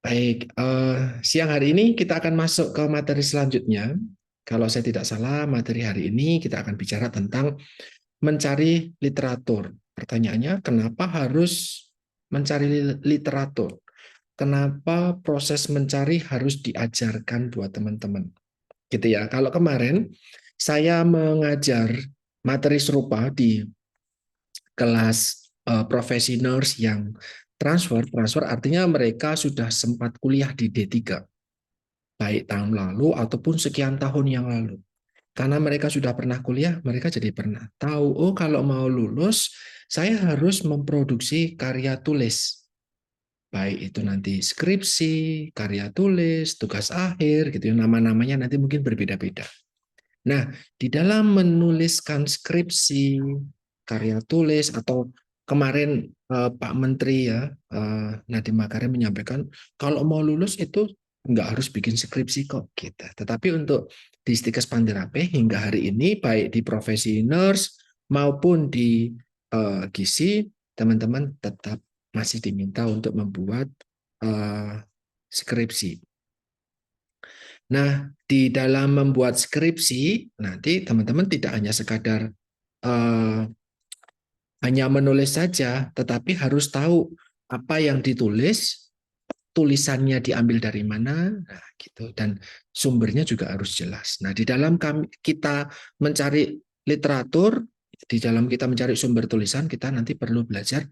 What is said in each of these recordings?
Baik, siang hari ini kita akan masuk ke materi selanjutnya. Kalau saya tidak salah, materi hari ini kita akan bicara tentang mencari literatur. Pertanyaannya, kenapa harus mencari literatur? Kenapa proses mencari harus diajarkan buat teman-teman? Gitu ya. Kalau kemarin saya mengajar materi serupa di kelas profesi nurse yang transfer artinya mereka sudah sempat kuliah di D3 baik tahun lalu ataupun sekian tahun yang lalu. Karena mereka sudah pernah kuliah, mereka jadi pernah tahu, oh kalau mau lulus, saya harus memproduksi karya tulis. Baik itu nanti skripsi, karya tulis, tugas akhir, gitu ya. Nama-namanya nanti mungkin berbeda-beda. Nah, di dalam menuliskan skripsi, karya tulis, atau kemarin Pak Menteri ya, Nadiem Makarim menyampaikan, kalau mau lulus itu nggak harus bikin skripsi kok. Gitu. Tetapi untuk di Stikes Panderape hingga hari ini, baik di profesi nurse maupun di gizi, teman-teman tetap masih diminta untuk membuat eh, skripsi. Nah, di dalam membuat skripsi, nanti teman-teman tidak hanya sekadar eh, hanya menulis saja, tetapi harus tahu apa yang ditulis, tulisannya diambil dari mana, nah, gitu, dan sumbernya juga harus jelas. Nah, di dalam kita mencari literatur, di dalam kita mencari sumber tulisan, kita nanti perlu belajar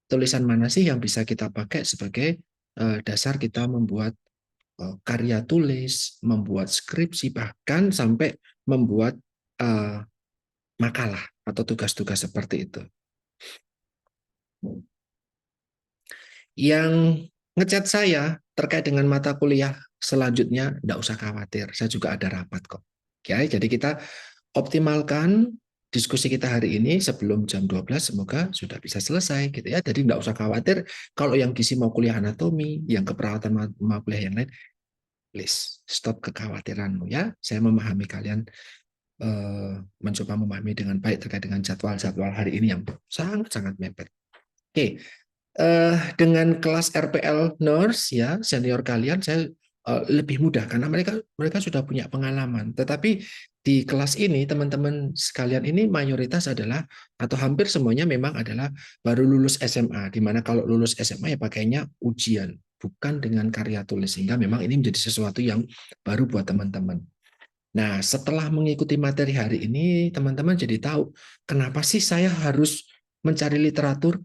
tulisan mana sih yang bisa kita pakai sebagai dasar kita membuat karya tulis, membuat skripsi, bahkan sampai membuat uh, makalah atau tugas-tugas seperti itu. Yang ngechat saya terkait dengan mata kuliah selanjutnya, tidak usah khawatir, saya juga ada rapat kok. Ya, jadi kita optimalkan diskusi kita hari ini sebelum jam 12 semoga sudah bisa selesai gitu ya. Jadi tidak usah khawatir kalau yang gizi mau kuliah anatomi, yang keperawatan mau kuliah yang lain, please stop kekhawatiranmu ya. Saya memahami kalian mencoba memahami dengan baik terkait dengan jadwal-jadwal hari ini yang sangat-sangat mepet. Oke, dengan kelas RPL Nurse ya senior kalian saya lebih mudah karena mereka sudah punya pengalaman. Tetapi di kelas ini teman-teman sekalian ini mayoritas adalah atau hampir semuanya memang adalah baru lulus SMA. Di mana kalau lulus SMA ya pakainya ujian bukan dengan karya tulis sehingga memang ini menjadi sesuatu yang baru buat teman-teman. Nah, setelah mengikuti materi hari ini, teman-teman jadi tahu kenapa sih saya harus mencari literatur.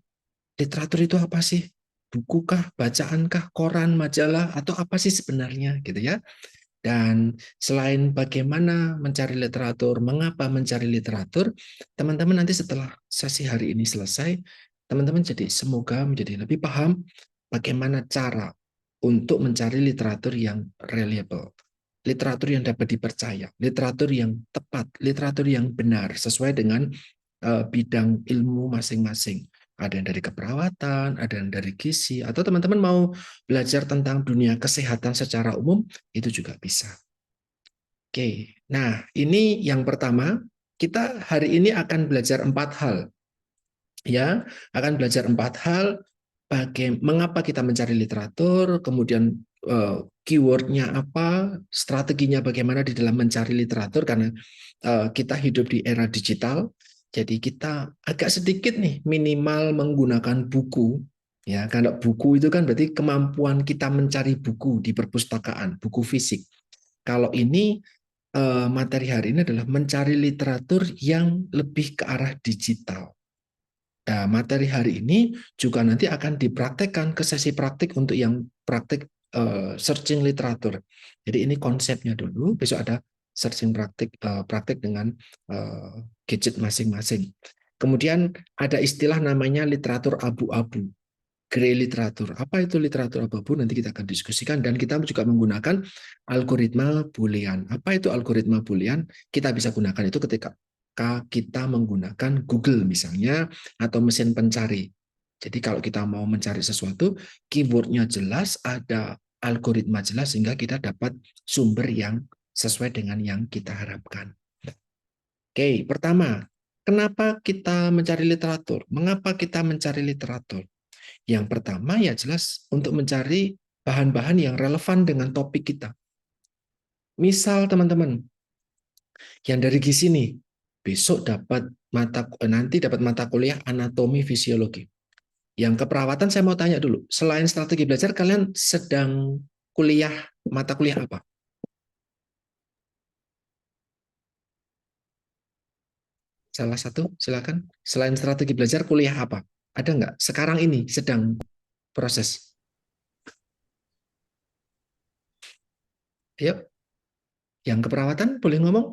Literatur itu apa sih? Buku kah, bacaan kah, koran, majalah, atau apa sih sebenarnya gitu ya? Dan selain bagaimana mencari literatur, mengapa mencari literatur, teman-teman nanti setelah sesi hari ini selesai, teman-teman jadi semoga menjadi lebih paham bagaimana cara untuk mencari literatur yang reliable, literatur yang dapat dipercaya, literatur yang tepat, literatur yang benar sesuai dengan bidang ilmu masing-masing. Ada yang dari keperawatan, ada yang dari gizi, atau teman-teman mau belajar tentang dunia kesehatan secara umum, itu juga bisa. Oke, nah ini yang pertama, kita hari ini akan belajar 4 hal. Ya, akan belajar 4 hal, mengapa kita mencari literatur, kemudian keywordnya apa, strateginya bagaimana di dalam mencari literatur, karena kita hidup di era digital, jadi kita agak sedikit nih minimal menggunakan buku. Ya, karena buku itu kan berarti kemampuan kita mencari buku di perpustakaan, buku fisik. Kalau ini materi hari ini adalah mencari literatur yang lebih ke arah digital. Nah, materi hari ini juga nanti akan dipraktekkan ke sesi praktik untuk yang praktik searching literatur. Jadi ini konsepnya dulu, besok ada searching praktik dengan gadget masing-masing. Kemudian ada istilah namanya literatur abu-abu, gray literatur. Apa itu literatur abu-abu? Nanti kita akan diskusikan dan kita juga menggunakan algoritma Boolean. Apa itu algoritma Boolean? Kita bisa gunakan itu ketika kita menggunakan Google misalnya atau mesin pencari. Jadi kalau kita mau mencari sesuatu, keywordnya jelas, ada algoritma jelas sehingga kita dapat sumber yang sesuai dengan yang kita harapkan. Oke, pertama, kenapa kita mencari literatur? Mengapa kita mencari literatur? Yang pertama ya jelas untuk mencari bahan-bahan yang relevan dengan topik kita. Misal teman-teman, yang dari gizi nih, besok nanti dapat mata kuliah anatomi fisiologi. Yang keperawatan saya mau tanya dulu, selain strategi belajar, kalian sedang kuliah mata kuliah apa? Salah satu, silakan. Selain strategi belajar, kuliah apa? Ada nggak? Sekarang ini sedang proses. Ayo, yang keperawatan boleh ngomong?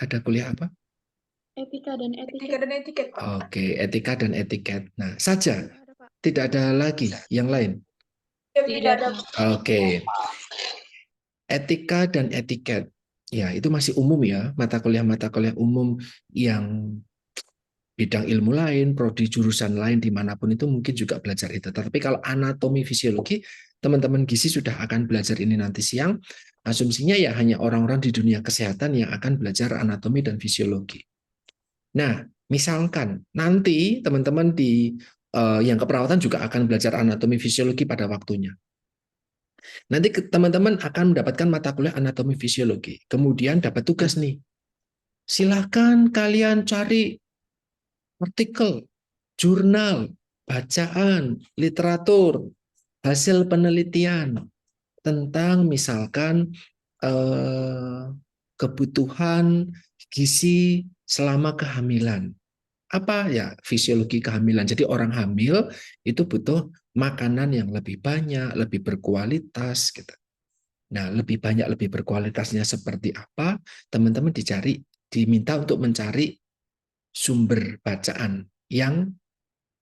Ada kuliah apa? Etika dan Etika dan etiket. Oke, etika dan etiket. Nah, saja. Ada, Pak. Tidak ada lagi yang lain. Tidak ada. Oke. Etika dan etiket. Ya, itu masih umum ya, mata kuliah umum yang bidang ilmu lain, prodi jurusan lain dimanapun itu mungkin juga belajar itu. Tapi kalau anatomi fisiologi, teman-teman gizi sudah akan belajar ini nanti siang. Asumsinya ya hanya orang-orang di dunia kesehatan yang akan belajar anatomi dan fisiologi. Nah, misalkan nanti teman-teman di yang keperawatan juga akan belajar anatomi fisiologi pada waktunya. Nanti teman-teman akan mendapatkan mata kuliah anatomi fisiologi. Kemudian dapat tugas nih. Silakan kalian cari artikel, jurnal, bacaan, literatur, hasil penelitian tentang misalkan eh, kebutuhan gizi selama kehamilan. Apa ya fisiologi kehamilan? Jadi orang hamil itu butuh makanan yang lebih banyak, lebih berkualitas gitu. Nah, lebih banyak, lebih berkualitasnya seperti apa? Teman-teman diminta untuk mencari sumber bacaan yang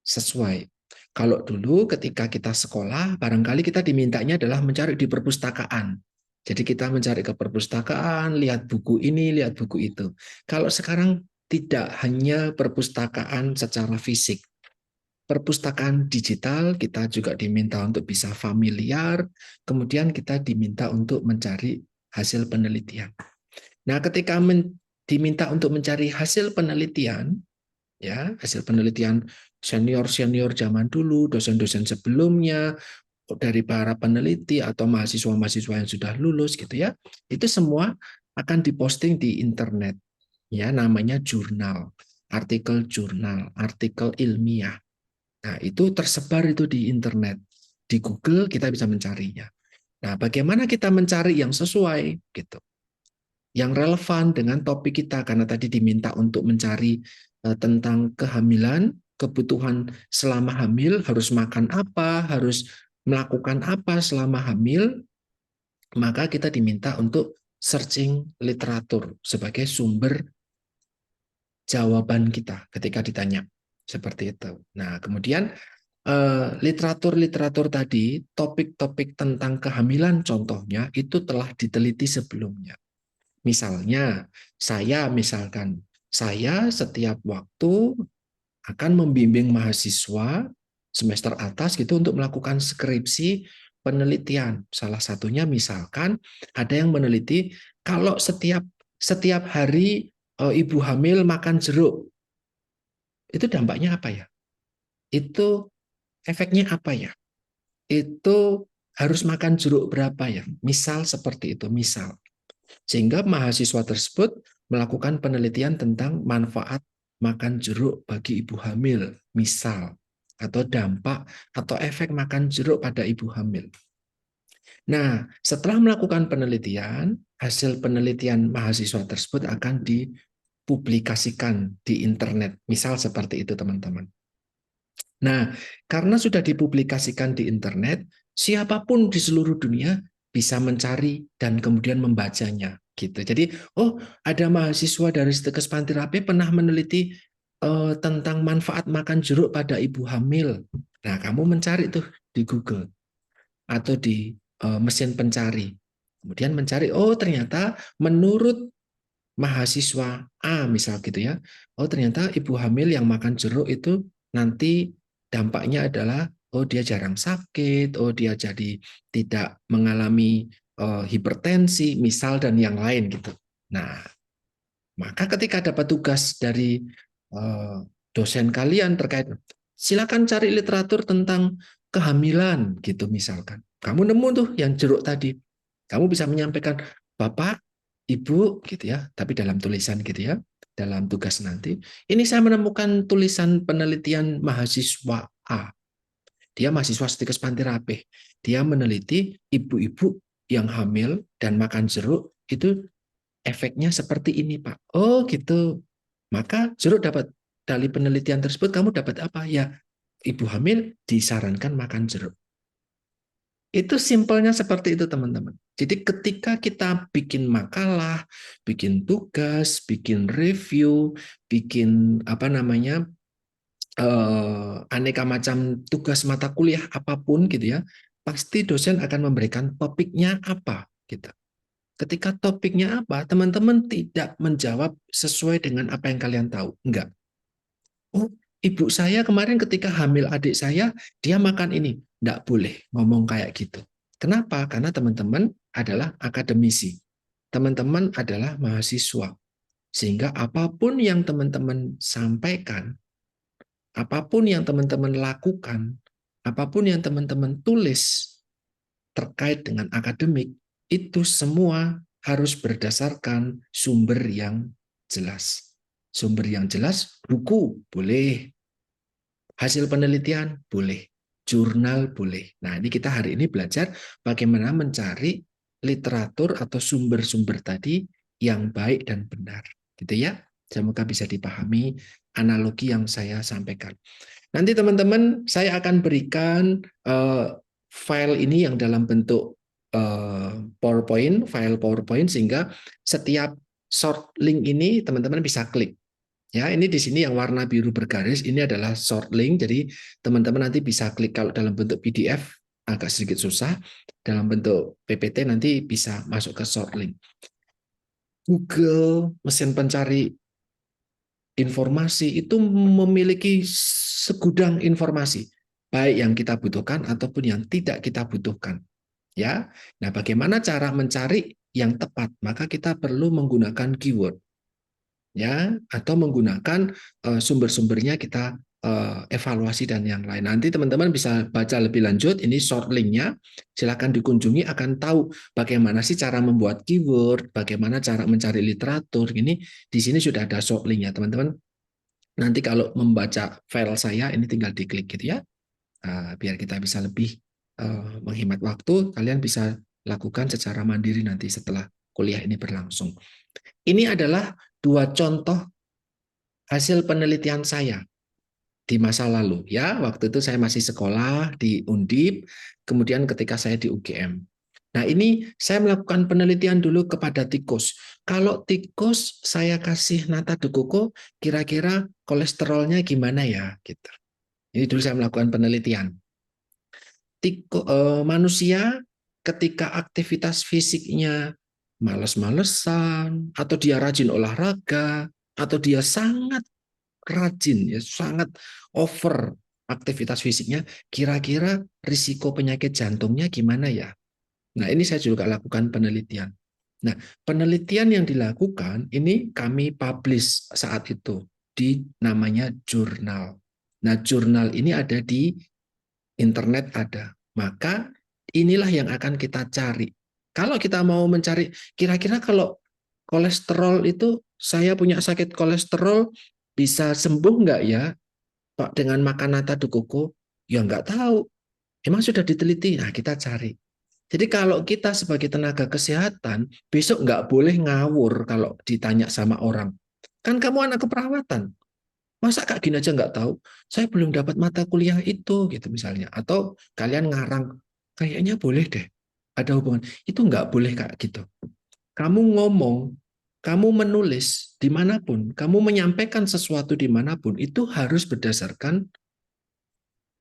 sesuai. Kalau dulu ketika kita sekolah, barangkali kita dimintanya adalah mencari di perpustakaan. Jadi kita mencari ke perpustakaan, lihat buku ini, lihat buku itu. Kalau sekarang tidak hanya perpustakaan secara fisik, perpustakaan digital kita juga diminta untuk bisa familiar, kemudian kita diminta untuk mencari hasil penelitian. Nah, ketika diminta untuk mencari hasil penelitian, ya hasil penelitian senior-senior zaman dulu, dosen-dosen sebelumnya, dari para peneliti atau mahasiswa-mahasiswa yang sudah lulus gitu ya, itu semua akan diposting di internet, ya namanya jurnal, artikel ilmiah. Nah, itu tersebar itu di internet. Di Google kita bisa mencarinya. Nah, bagaimana kita mencari yang sesuai gitu. Yang relevan dengan topik kita karena tadi diminta untuk mencari tentang kehamilan, kebutuhan selama hamil, harus makan apa, harus melakukan apa selama hamil, maka kita diminta untuk searching literatur sebagai sumber jawaban kita ketika ditanya. Seperti itu. Nah, kemudian literatur-literatur tadi, topik-topik tentang kehamilan contohnya, itu telah diteliti sebelumnya. Misalnya, saya setiap waktu akan membimbing mahasiswa semester atas gitu untuk melakukan skripsi penelitian. Salah satunya misalkan ada yang meneliti kalau setiap hari ibu hamil makan jeruk, itu dampaknya apa ya? Itu efeknya apa ya? Itu harus makan jeruk berapa ya? Misal seperti itu, misal. Sehingga mahasiswa tersebut melakukan penelitian tentang manfaat makan jeruk bagi ibu hamil, misal, atau dampak atau efek makan jeruk pada ibu hamil. Nah, setelah melakukan penelitian, hasil penelitian mahasiswa tersebut akan dipublikasikan di internet, misal seperti itu teman-teman. Nah, karena sudah dipublikasikan di internet, siapapun di seluruh dunia bisa mencari dan kemudian membacanya. Gitu. Jadi, oh ada mahasiswa dari Stikes Pantirapi pernah meneliti tentang manfaat makan jeruk pada ibu hamil. Nah, kamu mencari tuh di Google atau di mesin pencari. Kemudian mencari, oh ternyata menurut mahasiswa A misal gitu ya. Oh ternyata ibu hamil yang makan jeruk itu nanti dampaknya adalah oh dia jarang sakit, oh dia jadi tidak mengalami hipertensi misal dan yang lain gitu. Nah, maka ketika dapat tugas dari dosen kalian terkait silakan cari literatur tentang kehamilan gitu misalkan. Kamu nemu tuh yang jeruk tadi. Kamu bisa menyampaikan, Bapak, Ibu gitu ya, tapi dalam tulisan gitu ya, dalam tugas nanti. Ini saya menemukan tulisan penelitian mahasiswa A. Dia mahasiswa Stikes Panti Rapih. Dia meneliti ibu-ibu yang hamil dan makan jeruk itu efeknya seperti ini, Pak. Oh, gitu. Maka jeruk dapat dari penelitian tersebut kamu dapat apa? Ya, ibu hamil disarankan makan jeruk. Itu simpelnya seperti itu, teman-teman. Jadi ketika kita bikin makalah, bikin tugas, bikin review, bikin apa namanya, aneka macam tugas mata kuliah apapun gitu ya, pasti dosen akan memberikan topiknya apa gitu. Ketika topiknya apa, teman-teman tidak menjawab sesuai dengan apa yang kalian tahu. Enggak. Oh, ibu saya kemarin ketika hamil adik saya, dia makan ini. Enggak boleh ngomong kayak gitu. Kenapa? Karena teman-teman adalah akademisi. Teman-teman adalah mahasiswa. Sehingga apapun yang teman-teman sampaikan, apapun yang teman-teman lakukan, apapun yang teman-teman tulis terkait dengan akademik, itu semua harus berdasarkan sumber yang jelas. Sumber yang jelas, buku boleh, hasil penelitian boleh, jurnal boleh. Nah, ini kita hari ini belajar bagaimana mencari literatur atau sumber-sumber tadi yang baik dan benar. Gitu ya. Semoga bisa dipahami analogi yang saya sampaikan. Nanti teman-teman saya akan berikan file ini yang dalam bentuk PowerPoint, file PowerPoint sehingga setiap short link ini teman-teman bisa klik. Ya, ini di sini yang warna biru bergaris ini adalah short link. Jadi teman-teman nanti bisa klik. Kalau dalam bentuk PDF agak sedikit susah. Dalam bentuk PPT nanti bisa masuk ke short link. Google, mesin pencari informasi itu memiliki segudang informasi, baik yang kita butuhkan ataupun yang tidak kita butuhkan. Ya, nah bagaimana cara mencari yang tepat? Maka kita perlu menggunakan keyword, ya, atau menggunakan sumber-sumbernya kita evaluasi dan yang lain. Nanti teman-teman bisa baca lebih lanjut. Ini short linknya. Silakan dikunjungi akan tahu bagaimana sih cara membuat keyword, bagaimana cara mencari literatur. Ini di sini sudah ada short linknya, teman-teman. Nanti kalau membaca file saya ini tinggal diklik gitu ya. Biar kita bisa lebih menghemat waktu, kalian bisa lakukan secara mandiri nanti setelah kuliah ini berlangsung. Ini adalah dua contoh hasil penelitian saya di masa lalu ya. Waktu itu saya masih sekolah di Undip, kemudian ketika saya di UGM. Nah, ini saya melakukan penelitian dulu kepada tikus. Kalau tikus saya kasih nata de coco, kira-kira kolesterolnya gimana ya gitu. Ini dulu saya melakukan penelitian. Manusia ketika aktivitas fisiknya males-malesan, atau dia rajin olahraga, atau dia sangat rajin, ya sangat over aktivitas fisiknya, kira-kira risiko penyakit jantungnya gimana ya? Nah, ini saya juga lakukan penelitian. Nah, penelitian yang dilakukan ini kami publish saat itu di namanya jurnal. Nah, jurnal ini ada di internet ada. Maka inilah yang akan kita cari. Kalau kita mau mencari, kira-kira kalau kolesterol itu, saya punya sakit kolesterol, bisa sembuh nggak ya Pak dengan makan nata de coco? Ya nggak tahu. Emang sudah diteliti? Nah, kita cari. Jadi kalau kita sebagai tenaga kesehatan, besok nggak boleh ngawur kalau ditanya sama orang. Kan kamu anak keperawatan. Masa Kak gini aja nggak tahu? Saya belum dapat mata kuliah itu, gitu misalnya. Atau kalian ngarang, kayaknya boleh deh. Ada hubungan. Itu nggak boleh Kak gitu. Kamu ngomong, kamu menulis dimanapun, kamu menyampaikan sesuatu dimanapun, itu harus berdasarkan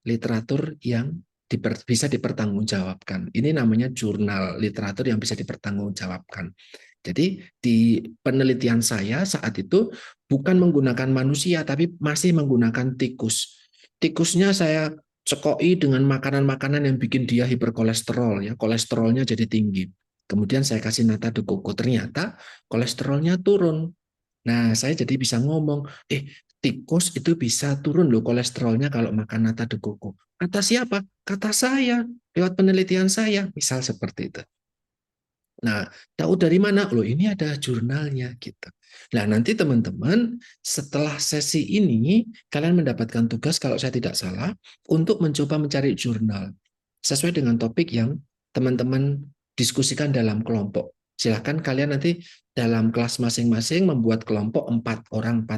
literatur yang bisa dipertanggungjawabkan. Ini namanya jurnal literatur yang bisa dipertanggungjawabkan. Jadi di penelitian saya saat itu bukan menggunakan manusia, tapi masih menggunakan tikus. Tikusnya saya cekoi dengan makanan-makanan yang bikin dia hiperkolesterol, ya kolesterolnya jadi tinggi. Kemudian saya kasih nata de coco, ternyata kolesterolnya turun. Nah, saya jadi bisa ngomong, tikus itu bisa turun loh kolesterolnya kalau makan nata de coco. Kata siapa? kata saya, lewat penelitian saya, misal seperti itu. Nah, tahu dari mana? Loh, ini ada jurnalnya gitu. Nah, nanti teman-teman setelah sesi ini kalian mendapatkan tugas kalau saya tidak salah untuk mencoba mencari jurnal sesuai dengan topik yang teman-teman diskusikan dalam kelompok. Silahkan kalian nanti dalam kelas masing-masing membuat kelompok 4 orang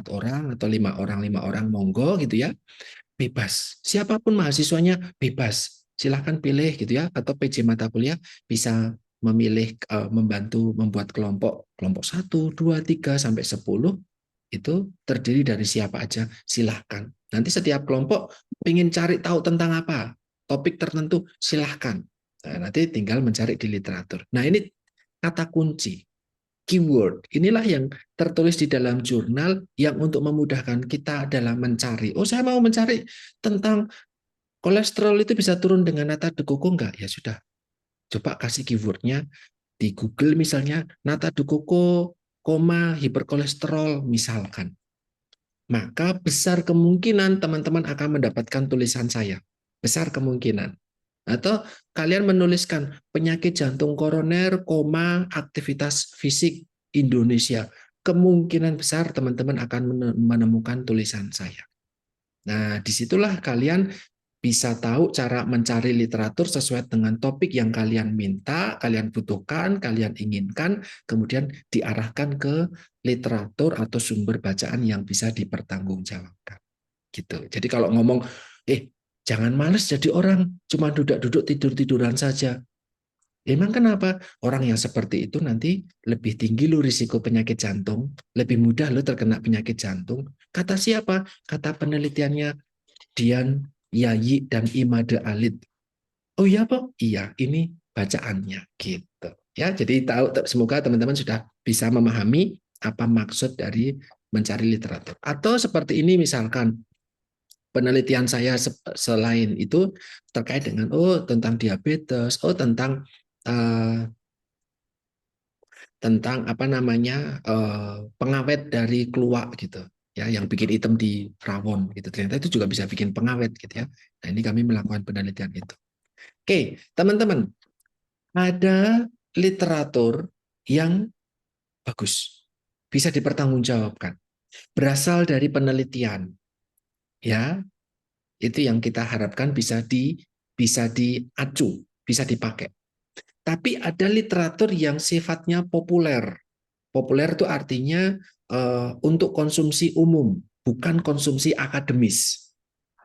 atau 5 orang monggo gitu ya. Bebas. Siapapun mahasiswanya bebas. Silahkan pilih gitu ya, atau PJ mata kuliah bisa memilih membantu membuat kelompok 1, 2, 3 sampai 10 itu terdiri dari siapa aja, silahkan. Nanti setiap kelompok ingin cari tahu tentang apa, topik tertentu, silahkan. Nah, nanti tinggal mencari di literatur. Nah, ini kata kunci, keyword. Inilah yang tertulis di dalam jurnal yang untuk memudahkan kita dalam mencari. Oh, saya mau mencari tentang kolesterol itu bisa turun dengan nata de coco enggak? Ya sudah, coba kasih keywordnya di Google misalnya, nata de coco, hiperkolesterol misalkan. Maka besar kemungkinan teman-teman akan mendapatkan tulisan saya. Besar kemungkinan. Atau kalian menuliskan penyakit jantung koroner, aktivitas fisik Indonesia. Kemungkinan besar teman-teman akan menemukan tulisan saya. Nah, disitulah kalian bisa tahu cara mencari literatur sesuai dengan topik yang kalian minta, kalian butuhkan, kalian inginkan, kemudian diarahkan ke literatur atau sumber bacaan yang bisa dipertanggungjawabkan. Gitu. Jadi kalau ngomong, jangan males jadi orang, cuma duduk-duduk tidur-tiduran saja. Emang kenapa? Orang yang seperti itu nanti lebih tinggi lo risiko penyakit jantung, lebih mudah lo terkena penyakit jantung. Kata siapa? Kata penelitiannya Dian Yayi dan Imade Alit. Oh iya, Pak? Iya, ini bacaannya gitu. Ya, jadi tahu semoga teman-teman sudah bisa memahami apa maksud dari mencari literatur. Atau seperti ini misalkan penelitian saya selain itu terkait dengan tentang diabetes, uh, tentang apa namanya pengawet dari keluak gitu ya, yang bikin hitam di rawon gitu, ternyata itu juga bisa bikin pengawet gitu ya. Nah, ini kami melakukan penelitian itu. Oke, teman-teman, ada literatur yang bagus, bisa dipertanggungjawabkan, berasal dari penelitian ya, itu yang kita harapkan bisa diacu, bisa dipakai. Tapi ada literatur yang sifatnya populer. Populer itu artinya untuk konsumsi umum, bukan konsumsi akademis.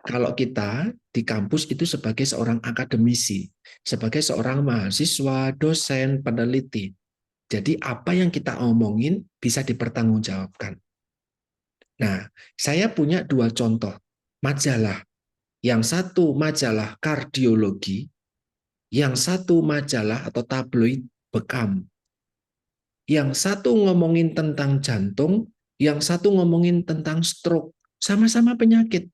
Kalau kita di kampus itu sebagai seorang akademisi, sebagai seorang mahasiswa, dosen, peneliti. Jadi apa yang kita omongin bisa dipertanggungjawabkan. Nah, saya punya 2 contoh majalah. Yang satu majalah kardiologi, yang satu majalah atau tabloid bekam. Yang satu ngomongin tentang jantung, yang satu ngomongin tentang stroke. Sama-sama penyakit.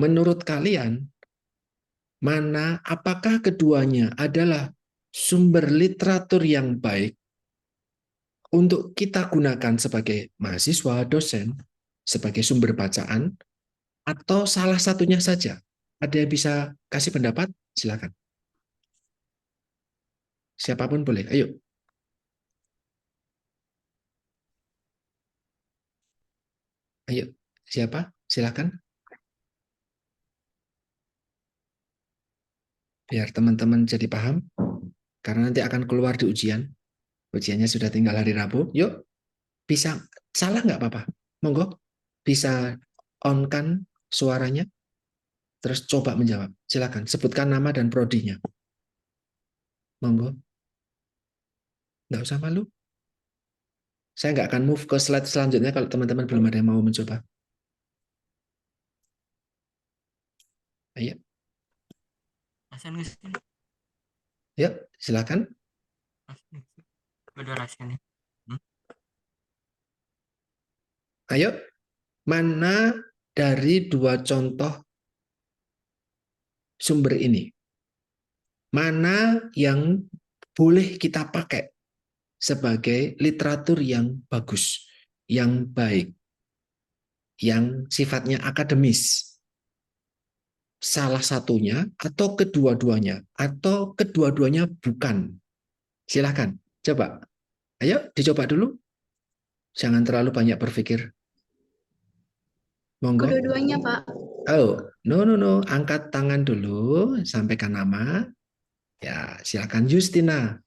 Menurut kalian, apakah keduanya adalah sumber literatur yang baik untuk kita gunakan sebagai mahasiswa, dosen, sebagai sumber bacaan, atau salah satunya saja? Ada yang bisa kasih pendapat? Silakan. Siapapun boleh. Ayo. Ayo. Siapa? Silakan. Biar teman-teman jadi paham. Karena nanti akan keluar di ujian. Ujiannya sudah tinggal hari Rabu. Yuk, bisa. Salah nggak apa-apa. Monggo. Bisa on-kan suaranya. Terus coba menjawab. Silakan. Sebutkan nama dan prodinya. Monggo. Nggak usah malu. Saya nggak akan move ke slide selanjutnya kalau teman-teman belum ada yang mau mencoba. Ayo. Yuk, silakan. Ayo, mana dari 2 contoh sumber ini? Mana yang boleh kita pakai sebagai literatur yang bagus, yang baik, yang sifatnya akademis? salah satunya atau kedua-duanya atau kedua-duanya bukan? Silahkan, coba. Ayo dicoba dulu. Jangan terlalu banyak berpikir. Monggo. Kedua-duanya, Pak. Oh, no, no, no. Angkat tangan dulu, sampaikan nama. Ya, silakan Justina.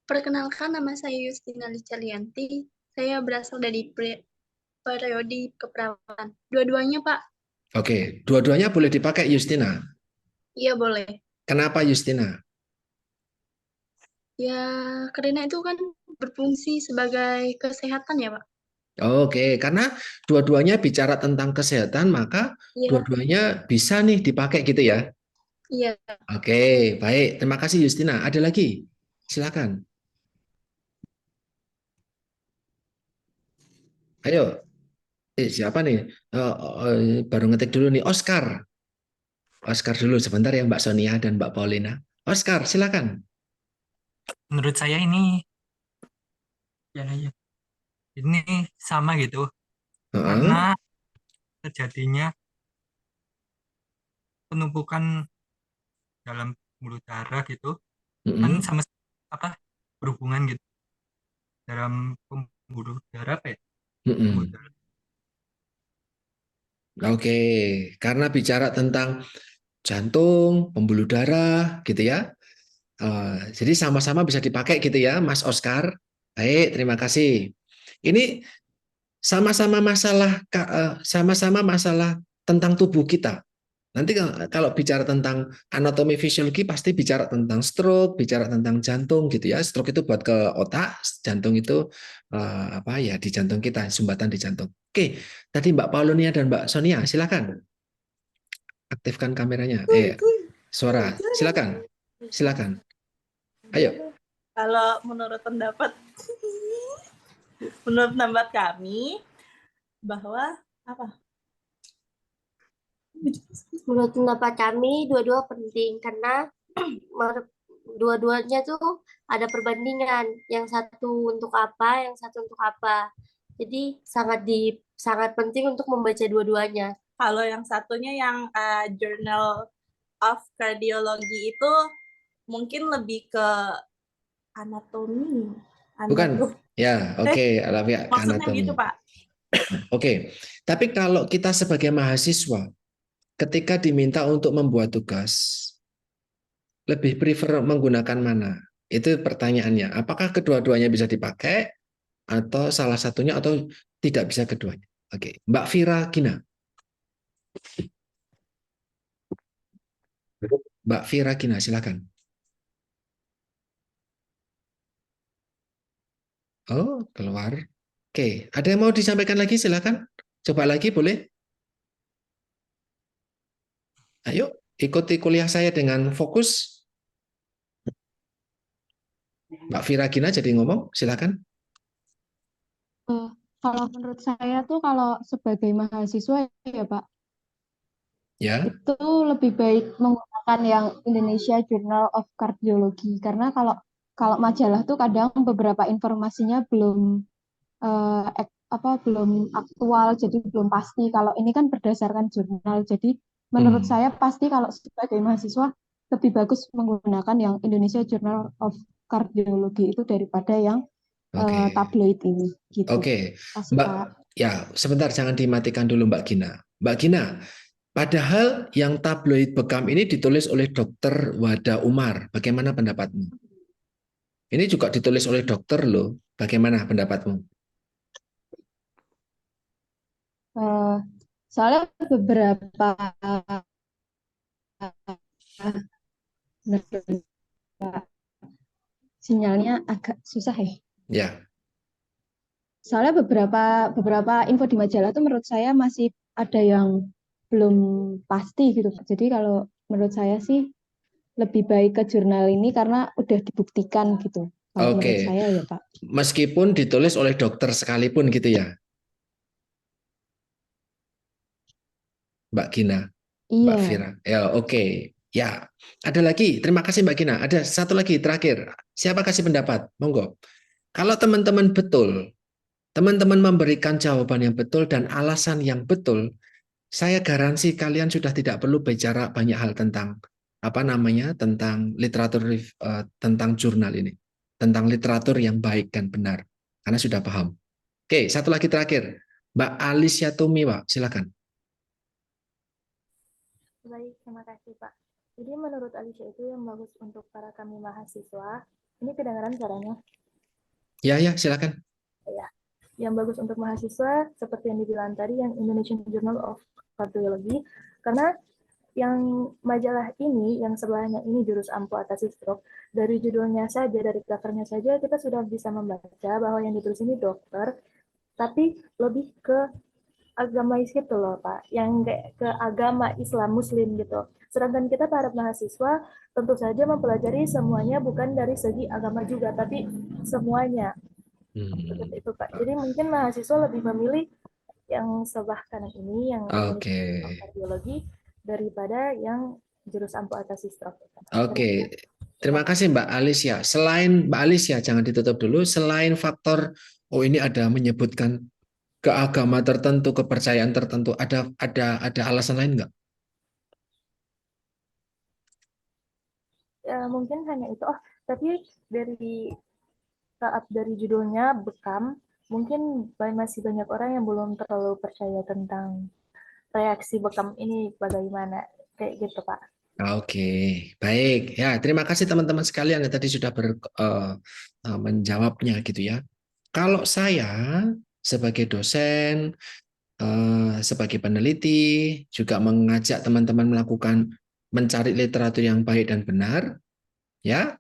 Perkenalkan, nama saya Justina Licalianti. Saya berasal dari periode keperawanan. Dua-duanya, Pak. Oke, dua-duanya boleh dipakai Justina. Iya, boleh. Kenapa Justina? Ya, karena itu kan berfungsi sebagai kesehatan ya, Pak. Oke, karena dua-duanya bicara tentang kesehatan, maka Iya, dua-duanya bisa nih dipakai gitu ya. iya. Oke, baik. Terima kasih Justina. Ada lagi? Silakan. Ayo. Siapa nih? Baru ngetik dulu nih. Oscar. Oscar dulu sebentar ya Mbak Sonia dan Mbak Paulina. Oscar, silakan. Menurut saya ini ya, ya, ini sama gitu karena Heeh. terjadinya penumpukan dalam pembuluh darah gitu kan Mm-mm. sama apa berhubungan gitu dalam pembuluh darah apa ya? Pembuluh Mm-mm. darah. Oke, karena bicara tentang jantung, pembuluh darah, gitu ya. Jadi sama-sama bisa dipakai gitu ya, Mas Oscar. Baik, terima kasih. Ini sama-sama masalah tentang tubuh kita. Nanti kalau bicara tentang anatomi fisiologi pasti bicara tentang stroke, bicara tentang jantung gitu ya. Stroke itu buat ke otak, jantung itu apa ya di jantung kita, sumbatan di jantung. Oke, tadi Mbak Paulinia dan Mbak Sonia, silakan aktifkan kameranya. Suara, silakan, silakan. Ayo. Kalau menurut pendapat kami bahwa apa? Menurut pendapat kami, dua-dua penting karena dua-duanya tuh ada perbandingan. Yang satu untuk apa, yang satu untuk apa. Jadi sangat penting untuk membaca dua-duanya. Kalau yang satunya yang Journal of Cardiology itu mungkin lebih ke anatomi. Bukan. Ya, oke, alamiah ke Maksudnya anatomi. gitu, Pak. Oke. Tapi kalau kita sebagai mahasiswa ketika diminta untuk membuat tugas, lebih prefer menggunakan mana? Itu pertanyaannya. Apakah kedua-duanya bisa dipakai atau salah satunya atau tidak bisa keduanya? Oke, Mbak Vira Gina. Mbak Vira Gina, silakan. Oh, keluar. Oke, ada yang mau disampaikan lagi? Silakan. Coba lagi boleh? Ayo, ikuti kuliah saya dengan fokus. Mbak Vira Gina jadi ngomong, silakan. Kalau menurut saya tuh kalau sebagai mahasiswa ya Pak, Ya. itu lebih baik menggunakan yang Indonesia Journal of Cardiology karena kalau kalau majalah tuh kadang beberapa informasinya belum aktual jadi belum pasti. Kalau ini kan berdasarkan jurnal. Jadi menurut saya pasti kalau sebagai mahasiswa lebih bagus menggunakan yang Indonesia Journal of Cardiology itu daripada yang Oke. tabloid ini gitu. Oke. Kasih, Mbak, Pak. ya, sebentar jangan dimatikan dulu Mbak Gina. Mbak Gina, padahal yang tabloid bekam ini ditulis oleh Dokter Wada Umar. Bagaimana pendapatmu? Ini juga ditulis oleh dokter loh. Bagaimana pendapatmu? Soalnya beberapa sinyalnya agak susah ya. Ya. Soalnya beberapa info di majalah tuh menurut saya masih ada yang belum pasti gitu. Jadi kalau menurut saya sih lebih baik ke jurnal ini karena udah dibuktikan gitu. Kalau menurut Oke. saya ya Pak. Meskipun ditulis oleh dokter sekalipun gitu ya, Mbak Gina, Mbak Iya. Vira. Ya, oke. Ya, ada lagi. Terima kasih Mbak Gina. Ada satu lagi terakhir. Siapa kasih pendapat? Monggo. Kalau teman-teman memberikan jawaban yang betul dan alasan yang betul, Saya garansi kalian sudah tidak perlu bicara banyak hal tentang tentang literatur tentang jurnal ini, tentang literatur yang baik dan benar, karena sudah paham. Oke, satu lagi terakhir, Mbak Alicia Tumiwa, silakan. Baik, terima kasih Pak. Jadi menurut Alicia itu yang bagus untuk para kami mahasiswa, ini kedengaran suaranya? Ya, silakan. Ya, yang bagus untuk mahasiswa seperti yang dibilang tadi, yang Indonesian Journal of Cardiology, karena yang majalah ini, yang sebelahnya ini jurus ampuh atasi stroke, dari judulnya saja, dari covernya saja, kita sudah bisa membaca bahwa yang ditulis ini dokter, tapi lebih ke agamais gitu loh Pak, yang kayak ke agama Islam Muslim gitu. Sedangkan kita para mahasiswa tentu saja mempelajari semuanya bukan dari segi agama juga, tapi semuanya. Seperti itu Pak. Jadi mungkin mahasiswa lebih memilih yang sebelah kanan ini, yang kardiologi, daripada yang jurus ampuh atasi stroke. Oke. Terima kasih Mbak Alicia. Selain Mbak Alicia, jangan ditutup dulu. Selain faktor, ini ada menyebutkan ke agama tertentu, kepercayaan tertentu, ada alasan lain nggak? Ya, mungkin hanya itu. Tapi dari judulnya Bekam, mungkin masih banyak orang yang belum terlalu percaya tentang reaksi bekam ini bagaimana, kayak gitu Pak. Oke, baik. Ya, terima kasih teman-teman sekalian yang tadi sudah menjawabnya gitu ya. Kalau saya sebagai dosen, sebagai peneliti, juga mengajak teman-teman mencari literatur yang baik dan benar, ya,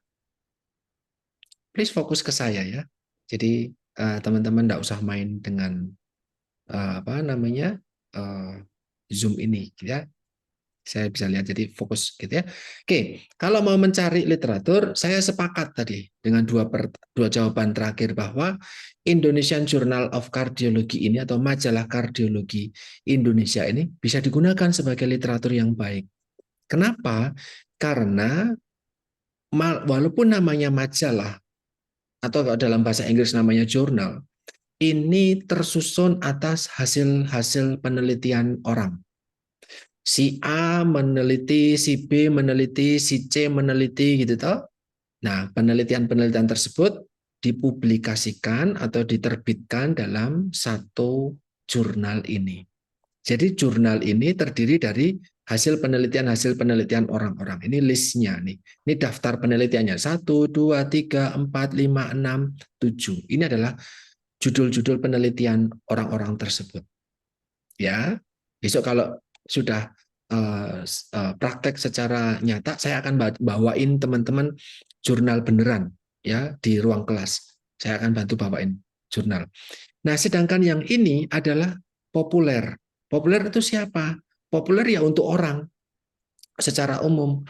please fokus ke saya ya. Jadi teman-teman tidak usah main dengan Zoom ini, ya. Saya bisa lihat, jadi fokus gitu ya. Oke, kalau mau mencari literatur, saya sepakat tadi dengan dua jawaban terakhir bahwa Indonesian Journal of Cardiology ini atau majalah kardiologi Indonesia ini bisa digunakan sebagai literatur yang baik. Kenapa? Karena walaupun namanya majalah atau dalam bahasa Inggris namanya jurnal, ini tersusun atas hasil-hasil penelitian orang. Si A meneliti, si B meneliti, si C meneliti gitu toh. Nah, penelitian-penelitian tersebut dipublikasikan atau diterbitkan dalam satu jurnal ini. Jadi jurnal ini terdiri dari hasil penelitian orang-orang. Ini listnya nih. Ini daftar penelitiannya 1, 2, 3, 4, 5, 6, 7. Ini adalah judul-judul penelitian orang-orang tersebut. Ya, besok kalau sudah praktek secara nyata, saya akan bawain teman-teman jurnal beneran ya di ruang kelas. Saya akan bantu bawain jurnal. Nah, sedangkan yang ini adalah populer. Populer itu siapa? Populer ya untuk orang secara umum.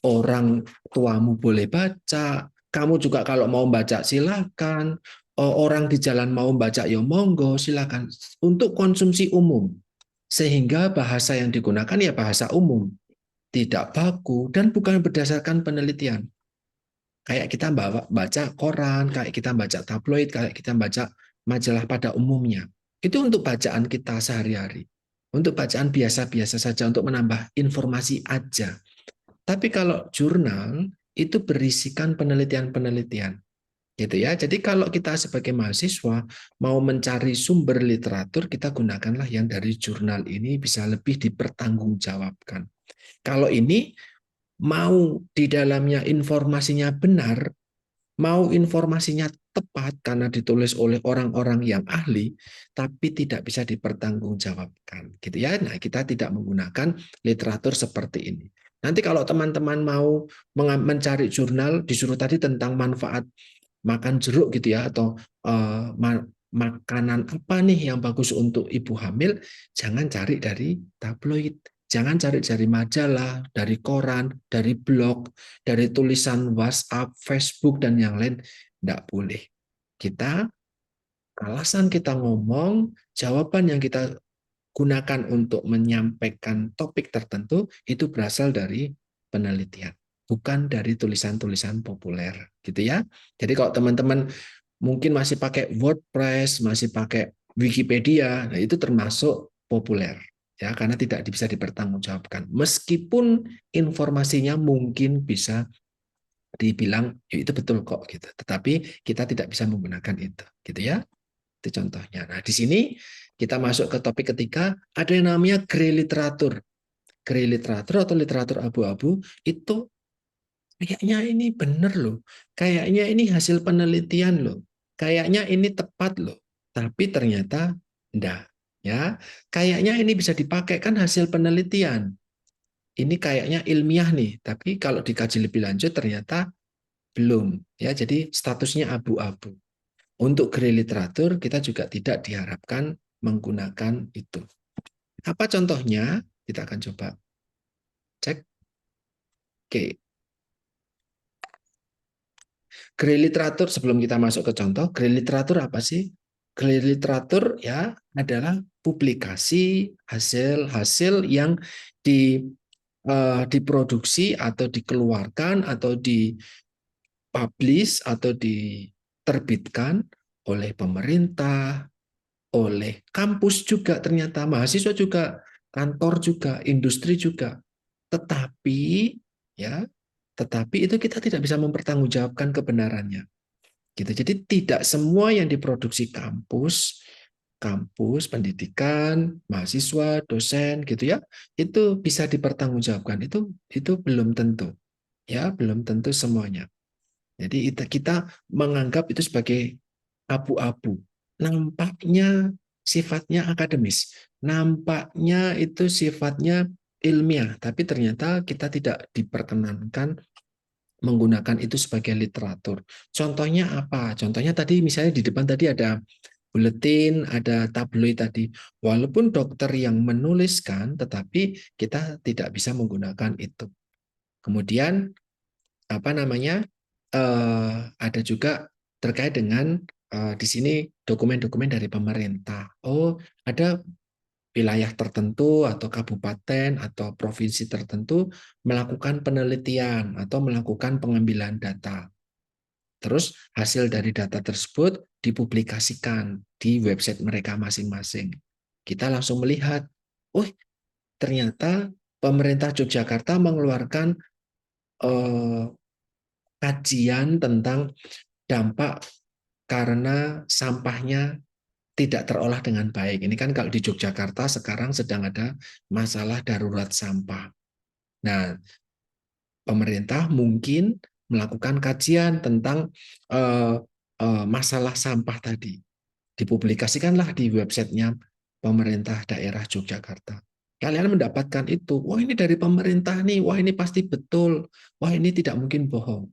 Orang tuamu boleh baca, kamu juga kalau mau baca silakan. Orang di jalan mau baca ya monggo, silakan. Untuk konsumsi umum. Sehingga bahasa yang digunakan ya bahasa umum, tidak baku dan bukan berdasarkan penelitian. Kayak kita baca koran, kayak kita baca tabloid, kayak kita baca majalah pada umumnya. Itu untuk bacaan kita sehari-hari. Untuk bacaan biasa-biasa saja, untuk menambah informasi aja. Tapi kalau jurnal itu berisikan penelitian-penelitian. Gitu ya. Jadi kalau kita sebagai mahasiswa mau mencari sumber literatur, kita gunakanlah yang dari jurnal ini, bisa lebih dipertanggungjawabkan. Kalau ini mau di dalamnya informasinya benar, mau informasinya tepat karena ditulis oleh orang-orang yang ahli, tapi tidak bisa dipertanggungjawabkan, gitu ya. Nah, kita tidak menggunakan literatur seperti ini. Nanti kalau teman-teman mau mencari jurnal, disuruh tadi tentang manfaat makan jeruk gitu ya, atau makanan apa nih yang bagus untuk ibu hamil, jangan cari dari tabloid, jangan cari dari majalah, dari koran, dari blog, dari tulisan WhatsApp, Facebook, dan yang lain. Tidak boleh. Alasan kita ngomong, jawaban yang kita gunakan untuk menyampaikan topik tertentu, itu berasal dari penelitian, bukan dari tulisan-tulisan populer, gitu ya. Jadi kalau teman-teman mungkin masih pakai WordPress, masih pakai Wikipedia, nah itu termasuk populer. ya, karena tidak bisa dipertanggungjawabkan. Meskipun informasinya mungkin bisa dibilang "Ya, itu betul kok gitu, tetapi kita tidak bisa menggunakan itu, gitu ya. Itu contohnya. Nah, di sini kita masuk ke topik ketiga, ada yang namanya grey literatur. Grey literatur atau literatur abu-abu itu kayaknya ini benar loh, kayaknya ini hasil penelitian loh, kayaknya ini tepat loh, tapi ternyata enggak. Ya, kayaknya ini bisa dipakai kan hasil penelitian. Ini kayaknya ilmiah nih, tapi kalau dikaji lebih lanjut ternyata belum. Ya, jadi statusnya abu-abu. Untuk grey literatur kita juga tidak diharapkan menggunakan itu. Apa contohnya? Kita akan coba cek. Oke. Grey literatur, sebelum kita masuk ke contoh, grey literatur apa sih? Grey literatur ya adalah publikasi hasil-hasil yang diproduksi atau dikeluarkan atau dipublish atau diterbitkan oleh pemerintah, oleh kampus juga, ternyata mahasiswa juga, kantor juga, industri juga. Tetapi itu kita tidak bisa mempertanggungjawabkan kebenarannya. Gitu. Jadi tidak semua yang diproduksi kampus, pendidikan, mahasiswa, dosen gitu ya, itu bisa dipertanggungjawabkan. Itu belum tentu. Ya, belum tentu semuanya. Jadi kita menganggap itu sebagai abu-abu. Nampaknya sifatnya akademis. Nampaknya itu sifatnya ilmiah, tapi ternyata kita tidak diperkenankan menggunakan itu sebagai literatur. Contohnya apa? Contohnya tadi misalnya di depan tadi ada buletin, ada tabloid tadi. Walaupun dokter yang menuliskan, tetapi kita tidak bisa menggunakan itu. Kemudian apa namanya? Ada juga terkait dengan di sini dokumen-dokumen dari pemerintah. Oh, ada wilayah tertentu atau kabupaten atau provinsi tertentu melakukan penelitian atau melakukan pengambilan data. Terus hasil dari data tersebut dipublikasikan di website mereka masing-masing. Kita langsung melihat, oh ternyata pemerintah Yogyakarta mengeluarkan kajian tentang dampak karena sampahnya tidak terolah dengan baik. Ini kan kalau di Yogyakarta sekarang sedang ada masalah darurat sampah. Nah, pemerintah mungkin melakukan kajian tentang masalah sampah tadi. Dipublikasikanlah di websitenya pemerintah daerah Yogyakarta. Kalian mendapatkan itu, wah ini dari pemerintah nih, wah ini pasti betul, wah ini tidak mungkin bohong.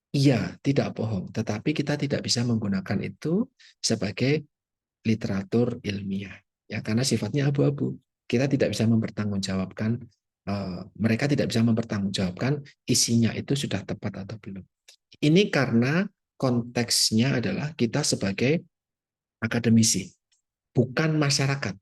Iya, tidak bohong, tetapi kita tidak bisa menggunakan itu sebagai literatur ilmiah, ya karena sifatnya abu-abu. Kita tidak bisa mempertanggungjawabkan, mereka tidak bisa mempertanggungjawabkan isinya itu sudah tepat atau belum. Ini karena konteksnya adalah kita sebagai akademisi, bukan masyarakat.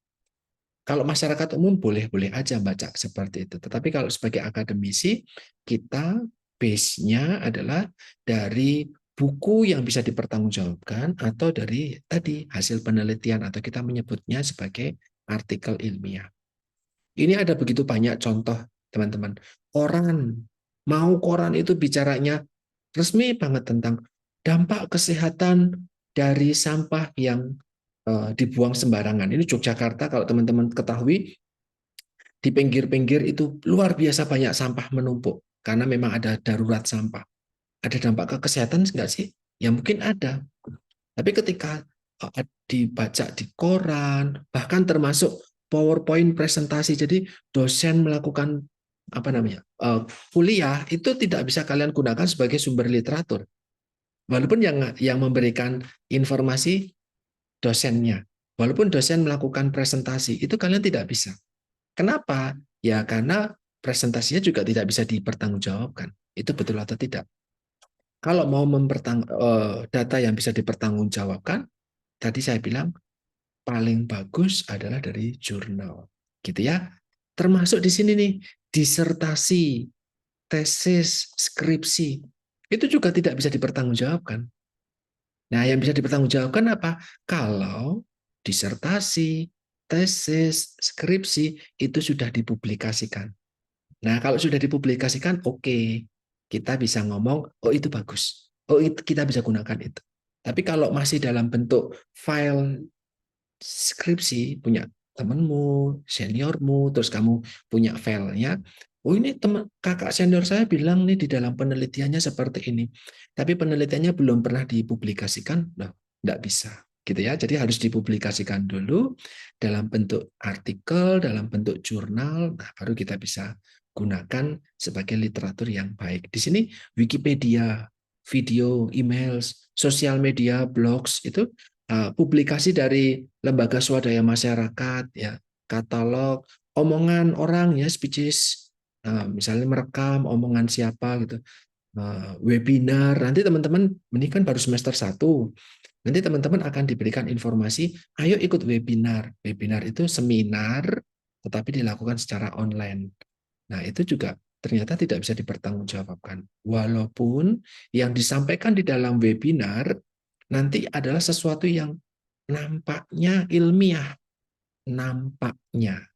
Kalau masyarakat umum boleh-boleh aja baca seperti itu. Tetapi kalau sebagai akademisi, kita base-nya adalah dari buku yang bisa dipertanggungjawabkan atau dari tadi hasil penelitian atau kita menyebutnya sebagai artikel ilmiah. Ini ada begitu banyak contoh, teman-teman. Koran itu bicaranya resmi banget tentang dampak kesehatan dari sampah yang dibuang sembarangan. Ini Yogyakarta, kalau teman-teman ketahui, di pinggir-pinggir itu luar biasa banyak sampah menumpuk karena memang ada darurat sampah. Ada dampak ke kesehatan enggak sih? Ya mungkin ada. Tapi ketika dibaca di koran, bahkan termasuk PowerPoint presentasi, jadi dosen melakukan kuliah itu tidak bisa kalian gunakan sebagai sumber literatur. Walaupun yang memberikan informasi dosennya. Walaupun dosen melakukan presentasi, itu kalian tidak bisa. Kenapa? Ya karena presentasinya juga tidak bisa dipertanggungjawabkan. Itu betul atau tidak? Kalau mau data yang bisa dipertanggungjawabkan, tadi saya bilang paling bagus adalah dari jurnal. Gitu ya. Termasuk di sini nih, disertasi, tesis, skripsi. Itu juga tidak bisa dipertanggungjawabkan. Nah, yang bisa dipertanggungjawabkan apa? Kalau disertasi, tesis, skripsi itu sudah dipublikasikan. Nah, kalau sudah dipublikasikan, oke, kita bisa ngomong, oh itu bagus, oh itu kita bisa gunakan itu. Tapi kalau masih dalam bentuk file skripsi, punya temanmu, seniormu, terus kamu punya filenya, oh ini teman kakak senior saya bilang nih di dalam penelitiannya seperti ini, tapi penelitiannya belum pernah dipublikasikan, nah, nggak bisa. Gitu ya, jadi harus dipublikasikan dulu dalam bentuk artikel, dalam bentuk jurnal, nah baru kita bisa gunakan sebagai literatur yang baik. Di sini Wikipedia, video, emails, sosial media, blogs itu publikasi dari lembaga swadaya masyarakat, ya, katalog, omongan orang, ya, speeches, misalnya merekam omongan siapa gitu, webinar. Nanti teman-teman, ini kan baru semester 1. Nanti teman-teman akan diberikan informasi, ayo ikut webinar. Webinar itu seminar, tetapi dilakukan secara online. Nah, itu juga ternyata tidak bisa dipertanggungjawabkan. Walaupun yang disampaikan di dalam webinar nanti adalah sesuatu yang nampaknya ilmiah. Nampaknya.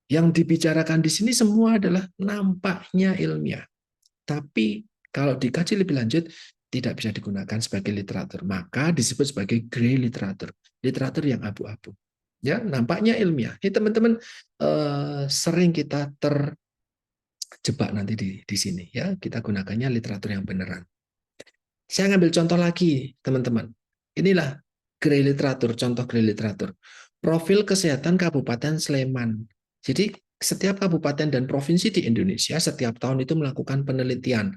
Yang dibicarakan di sini semua adalah nampaknya ilmiah. Tapi kalau dikaji lebih lanjut, tidak bisa digunakan sebagai literatur. Maka disebut sebagai grey literatur. Literatur yang abu-abu. Ya, nampaknya ilmiah. Ini teman-teman sering kita terjebak nanti di sini. Ya, kita gunakannya literatur yang beneran. Saya ngambil contoh lagi, teman-teman. Inilah grey literatur, contoh grey literatur. Profil kesehatan Kabupaten Sleman. Jadi setiap kabupaten dan provinsi di Indonesia setiap tahun itu melakukan penelitian.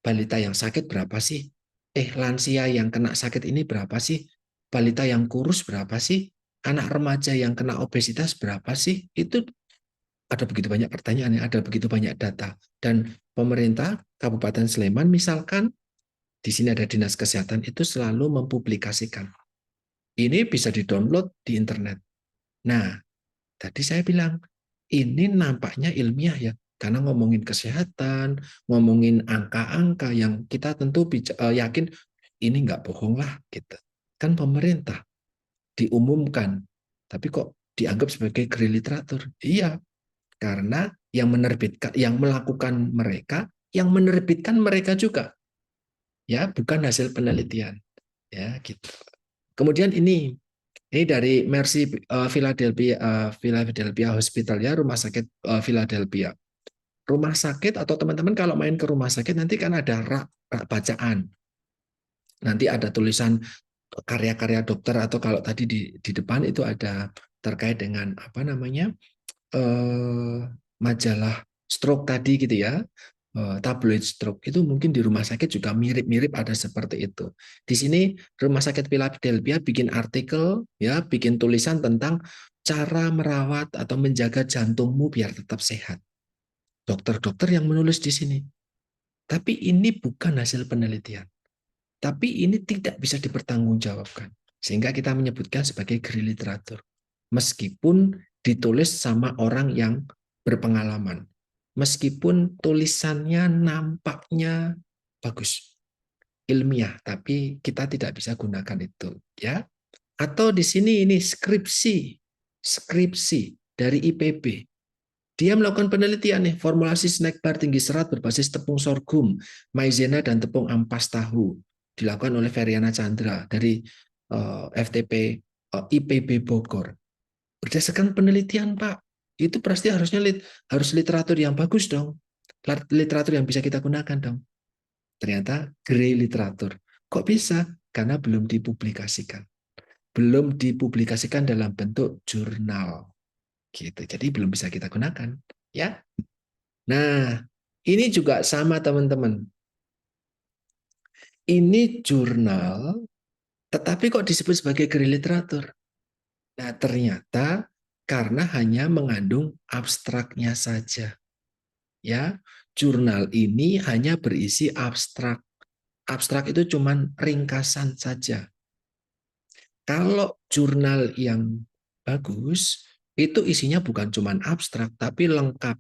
Balita yang sakit berapa sih? Lansia yang kena sakit ini berapa sih? Balita yang kurus berapa sih? Anak remaja yang kena obesitas berapa sih? Itu ada begitu banyak pertanyaan, ada begitu banyak data. Dan pemerintah Kabupaten Sleman misalkan, di sini ada Dinas Kesehatan, itu selalu mempublikasikan. Ini bisa di-download di internet. Nah, tadi saya bilang, ini nampaknya ilmiah ya, karena ngomongin kesehatan, ngomongin angka-angka yang kita tentu yakin ini nggak bohong lah, gitu. Kan pemerintah diumumkan, tapi kok dianggap sebagai grey literatur? Iya, karena yang menerbitkan, yang melakukan mereka, yang menerbitkan mereka juga, ya, bukan hasil penelitian, ya, gitu. Kemudian ini dari Mercy Philadelphia Hospital, ya, rumah sakit Philadelphia. Rumah sakit atau teman-teman kalau main ke rumah sakit nanti kan ada rak bacaan. Nanti ada tulisan karya-karya dokter, atau kalau tadi di depan itu ada terkait dengan apa namanya majalah stroke tadi gitu ya, tabloid stroke. Itu mungkin di rumah sakit juga mirip-mirip ada seperti itu. Di sini rumah sakit Philadelphia bikin artikel, ya, bikin tulisan tentang cara merawat atau menjaga jantungmu biar tetap sehat. Dokter-dokter yang menulis di sini. Tapi ini bukan hasil penelitian. Tapi ini tidak bisa dipertanggungjawabkan. Sehingga kita menyebutkan sebagai grey literatur. Meskipun ditulis sama orang yang berpengalaman. Meskipun tulisannya nampaknya bagus, ilmiah, tapi kita tidak bisa gunakan itu, ya. Atau di sini ini skripsi dari IPB. Dia melakukan penelitian nih, formulasi snack bar tinggi serat berbasis tepung sorghum, maizena dan tepung ampas tahu. Dilakukan oleh Feriana Chandra dari FTP IPB Bogor. Berdasarkan penelitian, Pak, itu pasti harusnya harus literatur yang bagus dong. Literatur yang bisa kita gunakan dong. Ternyata grey literatur. Kok bisa? Karena belum dipublikasikan. Belum dipublikasikan dalam bentuk jurnal. Gitu. Jadi belum bisa kita gunakan, ya. Nah, ini juga sama teman-teman. Ini jurnal, tetapi kok disebut sebagai grey literatur? Nah, ternyata karena hanya mengandung abstraknya saja. Ya, jurnal ini hanya berisi abstrak. Abstrak itu cuman ringkasan saja. Kalau jurnal yang bagus, itu isinya bukan cuman abstrak, tapi lengkap.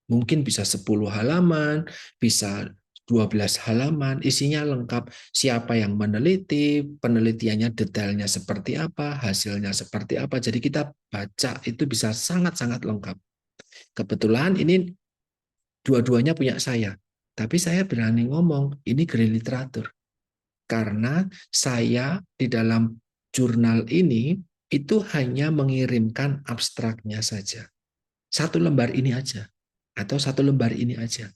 Mungkin bisa 10 halaman, bisa 12 halaman, isinya lengkap. Siapa yang meneliti, penelitiannya detailnya seperti apa, hasilnya seperti apa. Jadi kita baca itu bisa sangat-sangat lengkap. Kebetulan ini dua-duanya punya saya. Tapi saya berani ngomong, ini grey literatur. Karena saya di dalam jurnal ini itu hanya mengirimkan abstraknya saja. Satu lembar ini aja. Atau satu lembar ini aja.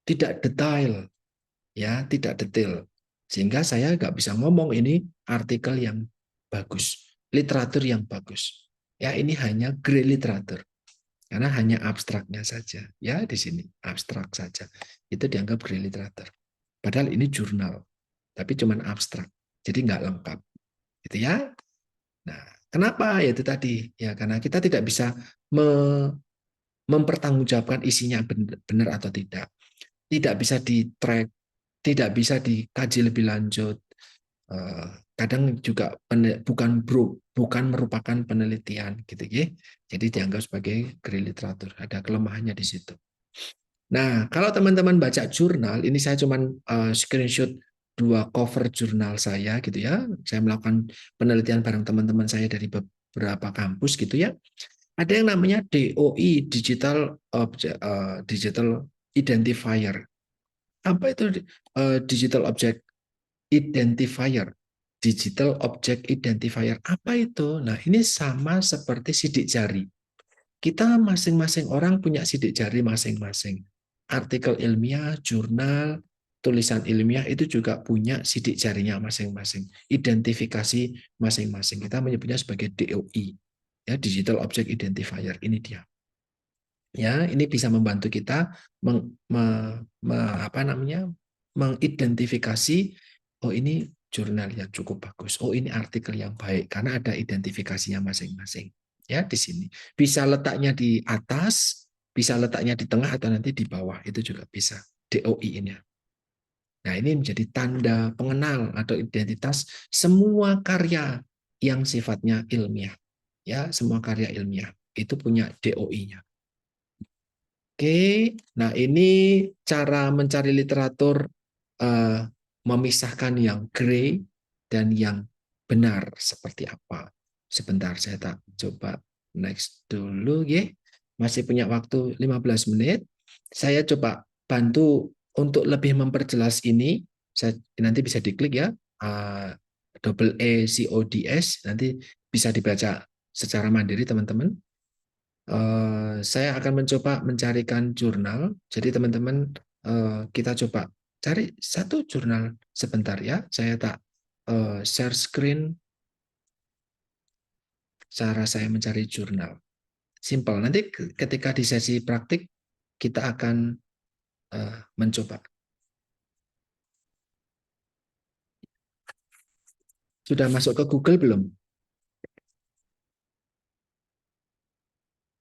Tidak detail. Ya, tidak detail. Sehingga saya nggak bisa ngomong ini artikel yang bagus. Literatur yang bagus. Ya, ini hanya grey literatur. Karena hanya abstraknya saja. Ya, di sini. Abstrak saja. Itu dianggap grey literatur. Padahal ini jurnal. Tapi cuman abstrak. Jadi nggak lengkap. Gitu ya. Nah, kenapa? Ya itu tadi. Ya, karena kita tidak bisa mempertanggungjawabkan isinya benar atau tidak. Tidak bisa di-track, tidak bisa dikaji lebih lanjut. Kadang juga bukan merupakan penelitian gitu ya. Jadi dianggap sebagai grey literatur. Ada kelemahannya di situ. Nah, kalau teman-teman baca jurnal, ini saya cuman screenshot 2 cover jurnal saya gitu ya. Saya melakukan penelitian bareng teman-teman saya dari beberapa kampus gitu ya. Ada yang namanya DOI, Digital Identifier. Apa itu Digital Object Identifier? Digital Object Identifier. Apa itu? Nah, ini sama seperti sidik jari. Kita masing-masing orang punya sidik jari masing-masing. Artikel ilmiah, jurnal, tulisan ilmiah itu juga punya sidik jarinya masing-masing. Identifikasi masing-masing. Kita menyebutnya sebagai DOI. Ya, Digital Object Identifier. Ini dia. Ya, ini bisa membantu kita mengidentifikasi, oh ini jurnal yang cukup bagus, oh ini artikel yang baik karena ada identifikasinya masing-masing. Ya, di sini bisa letaknya di atas, bisa letaknya di tengah atau nanti di bawah, itu juga bisa DOI ini. Nah, ini menjadi tanda pengenal atau identitas semua karya yang sifatnya ilmiah. Ya, semua karya ilmiah itu punya DOI-nya. Oke, nah ini cara mencari literatur memisahkan yang grey dan yang benar seperti apa. Sebentar saya tak coba next dulu ya. Masih punya waktu 15 menit. Saya coba bantu untuk lebih memperjelas ini. Saya nanti bisa diklik ya. EECODS nanti bisa dibaca secara mandiri teman-teman. Saya akan mencoba mencarikan jurnal. Jadi teman-teman kita coba cari satu jurnal sebentar ya. Saya tak share screen cara saya mencari jurnal. Simple. Nanti ketika di sesi praktik kita akan mencoba. Sudah masuk ke Google belum?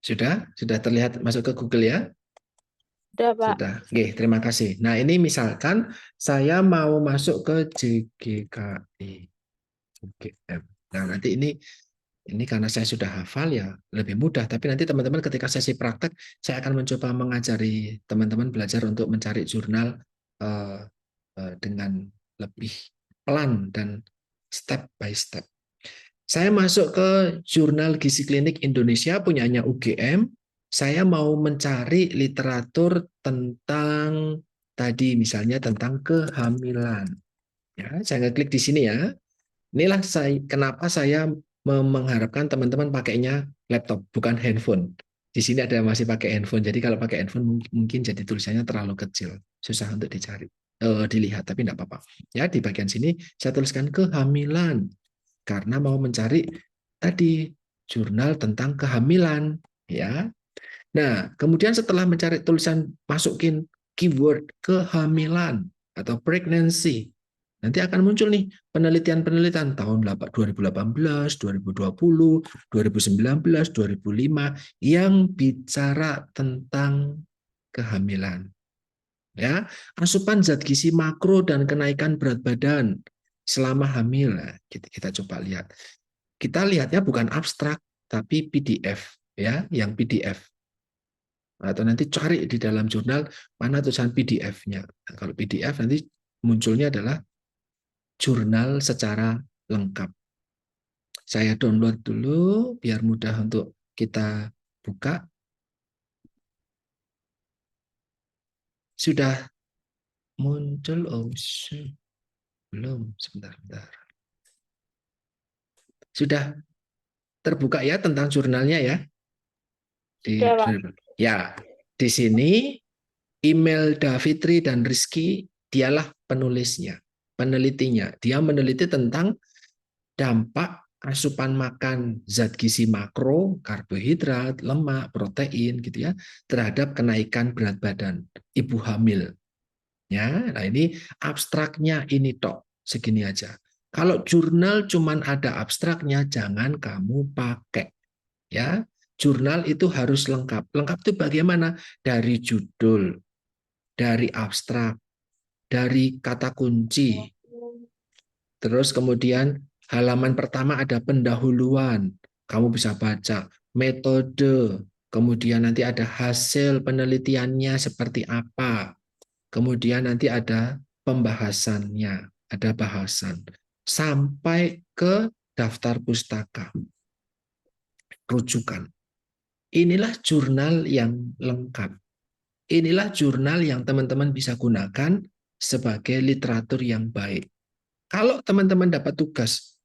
Sudah terlihat masuk ke Google ya? Sudah, Pak. Sudah. Oke, terima kasih. Nah, ini misalkan saya mau masuk ke JGKI. UGM. Nah, nanti ini karena saya sudah hafal ya lebih mudah, tapi nanti teman-teman ketika sesi praktek saya akan mencoba mengajari teman-teman belajar untuk mencari jurnal dengan lebih pelan dan step by step. Saya masuk ke Jurnal Gizi Klinik Indonesia punyanya UGM. Saya mau mencari literatur tentang tadi misalnya tentang kehamilan. Ya, saya klik di sini ya. Inilah kenapa saya mengharapkan teman-teman pakainya laptop bukan handphone. Di sini ada masih pakai handphone. Jadi kalau pakai handphone mungkin jadi tulisannya terlalu kecil, susah untuk dilihat. Tapi tidak apa-apa. Ya, di bagian sini saya tuliskan kehamilan. Karena mau mencari tadi jurnal tentang kehamilan, ya. Nah, kemudian setelah mencari tulisan masukin keyword kehamilan atau pregnancy, nanti akan muncul nih penelitian-penelitian tahun 2018, 2020, 2019, 2005 yang bicara tentang kehamilan. Ya, asupan zat gizi makro dan kenaikan berat badan selama hamil. Nah, kita coba lihat. Kita lihatnya bukan abstrak tapi PDF ya, yang PDF. Atau nanti cari di dalam jurnal mana tulisan PDF-nya. Nah, kalau PDF nanti munculnya adalah jurnal secara lengkap. Saya download dulu biar mudah untuk kita buka. Sudah muncul? Oh, belum. Sebentar. Sudah terbuka ya tentang jurnalnya ya? Ya, di sini Imelda Fitri dan Rizky, dialah penulisnya, penelitinya. Dia meneliti tentang dampak asupan makan zat gizi makro, karbohidrat, lemak, protein gitu ya, terhadap kenaikan berat badan ibu hamil. Ya, nah ini abstraknya ini tok, segini aja. Kalau jurnal cuman ada abstraknya, jangan kamu pakai. Ya, jurnal itu harus lengkap. Lengkap itu bagaimana? Dari judul, dari abstrak, dari kata kunci. Terus kemudian halaman pertama ada pendahuluan. Kamu bisa baca metode, kemudian nanti ada hasil penelitiannya seperti apa. Kemudian nanti ada pembahasannya, ada bahasan. Sampai ke daftar pustaka. Rujukan. Inilah jurnal yang lengkap. Inilah jurnal yang teman-teman bisa gunakan sebagai literatur yang baik. Kalau teman-teman dapat tugas,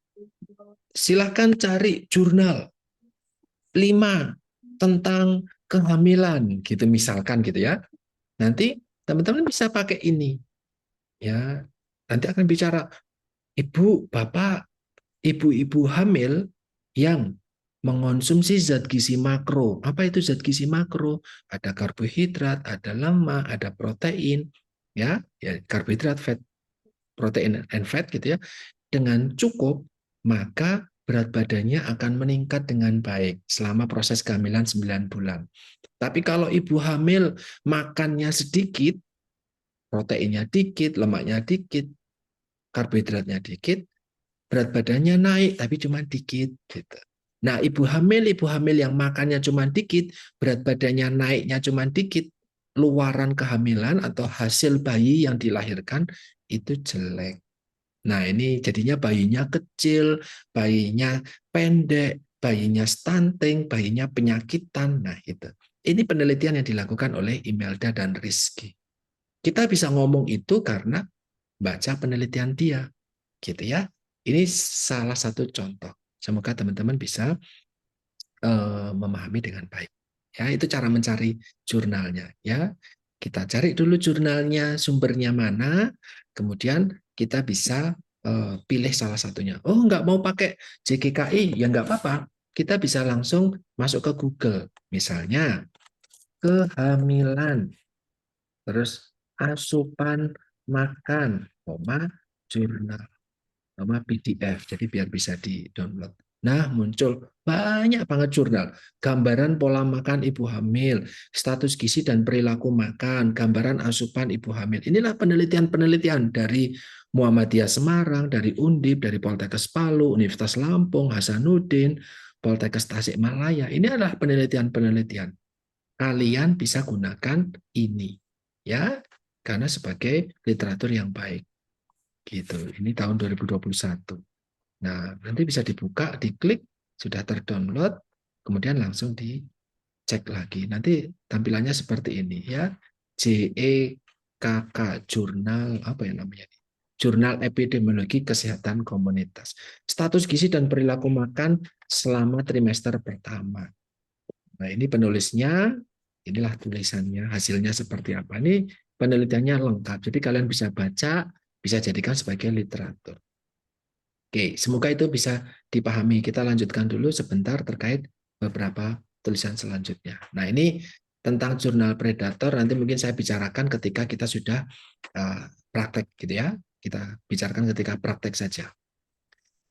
silahkan cari jurnal 5 tentang kehamilan, gitu misalkan gitu ya. Nanti teman-teman bisa pakai ini. Ya, nanti akan bicara ibu, bapak, ibu-ibu hamil yang mengonsumsi zat gizi makro. Apa itu zat gizi makro? Ada karbohidrat, ada lemak, ada protein, ya karbohidrat, fat, protein and fat gitu ya. Dengan cukup, maka berat badannya akan meningkat dengan baik selama proses kehamilan 9 bulan. Tapi kalau ibu hamil makannya sedikit, proteinnya dikit, lemaknya dikit, karbohidratnya dikit, berat badannya naik tapi cuma dikit gitu. Nah, ibu hamil yang makannya cuma dikit, berat badannya naiknya cuma dikit, luaran kehamilan atau hasil bayi yang dilahirkan itu jelek. Nah, ini jadinya bayinya kecil, bayinya pendek, bayinya stunting, bayinya penyakitan. Nah, itu. Ini penelitian yang dilakukan oleh Imelda dan Rizky. Kita bisa ngomong itu karena baca penelitian dia. Gitu ya. Ini salah satu contoh. Semoga teman-teman bisa memahami dengan baik. Ya, itu cara mencari jurnalnya. Ya, kita cari dulu jurnalnya, sumbernya mana, kemudian kita bisa pilih salah satunya. Oh, nggak mau pakai JKKI, ya nggak apa-apa. Kita bisa langsung masuk ke Google. Misalnya, kehamilan, terus asupan makan, jurnal, PDF. Jadi biar bisa di-download. Nah, muncul banyak banget jurnal. Gambaran pola makan ibu hamil, status gizi dan perilaku makan, gambaran asupan ibu hamil. Inilah penelitian-penelitian dari Muhammadiyah Semarang, dari Undip, dari Poltekkes Palu, Universitas Lampung, Hasanuddin, Poltekkes Tasikmalaya. Ini adalah penelitian-penelitian. Kalian bisa gunakan ini, ya, karena sebagai literatur yang baik. Gitu. Ini tahun 2021. Nah, nanti bisa dibuka, diklik, sudah terdownload, kemudian langsung dicek lagi. Nanti tampilannya seperti ini ya. JEKK, jurnal apa ya namanya? Jurnal Epidemiologi Kesehatan Komunitas. Status gizi dan perilaku makan selama trimester pertama. Nah, ini penulisnya, inilah tulisannya, hasilnya seperti apa. Ini penelitiannya lengkap. Jadi kalian bisa baca, bisa jadikan sebagai literatur. Oke, semoga itu bisa dipahami. Kita lanjutkan dulu sebentar terkait beberapa tulisan selanjutnya. Nah, ini tentang jurnal predator, nanti mungkin saya bicarakan ketika kita sudah praktek gitu ya. Kita bicarakan ketika praktek saja.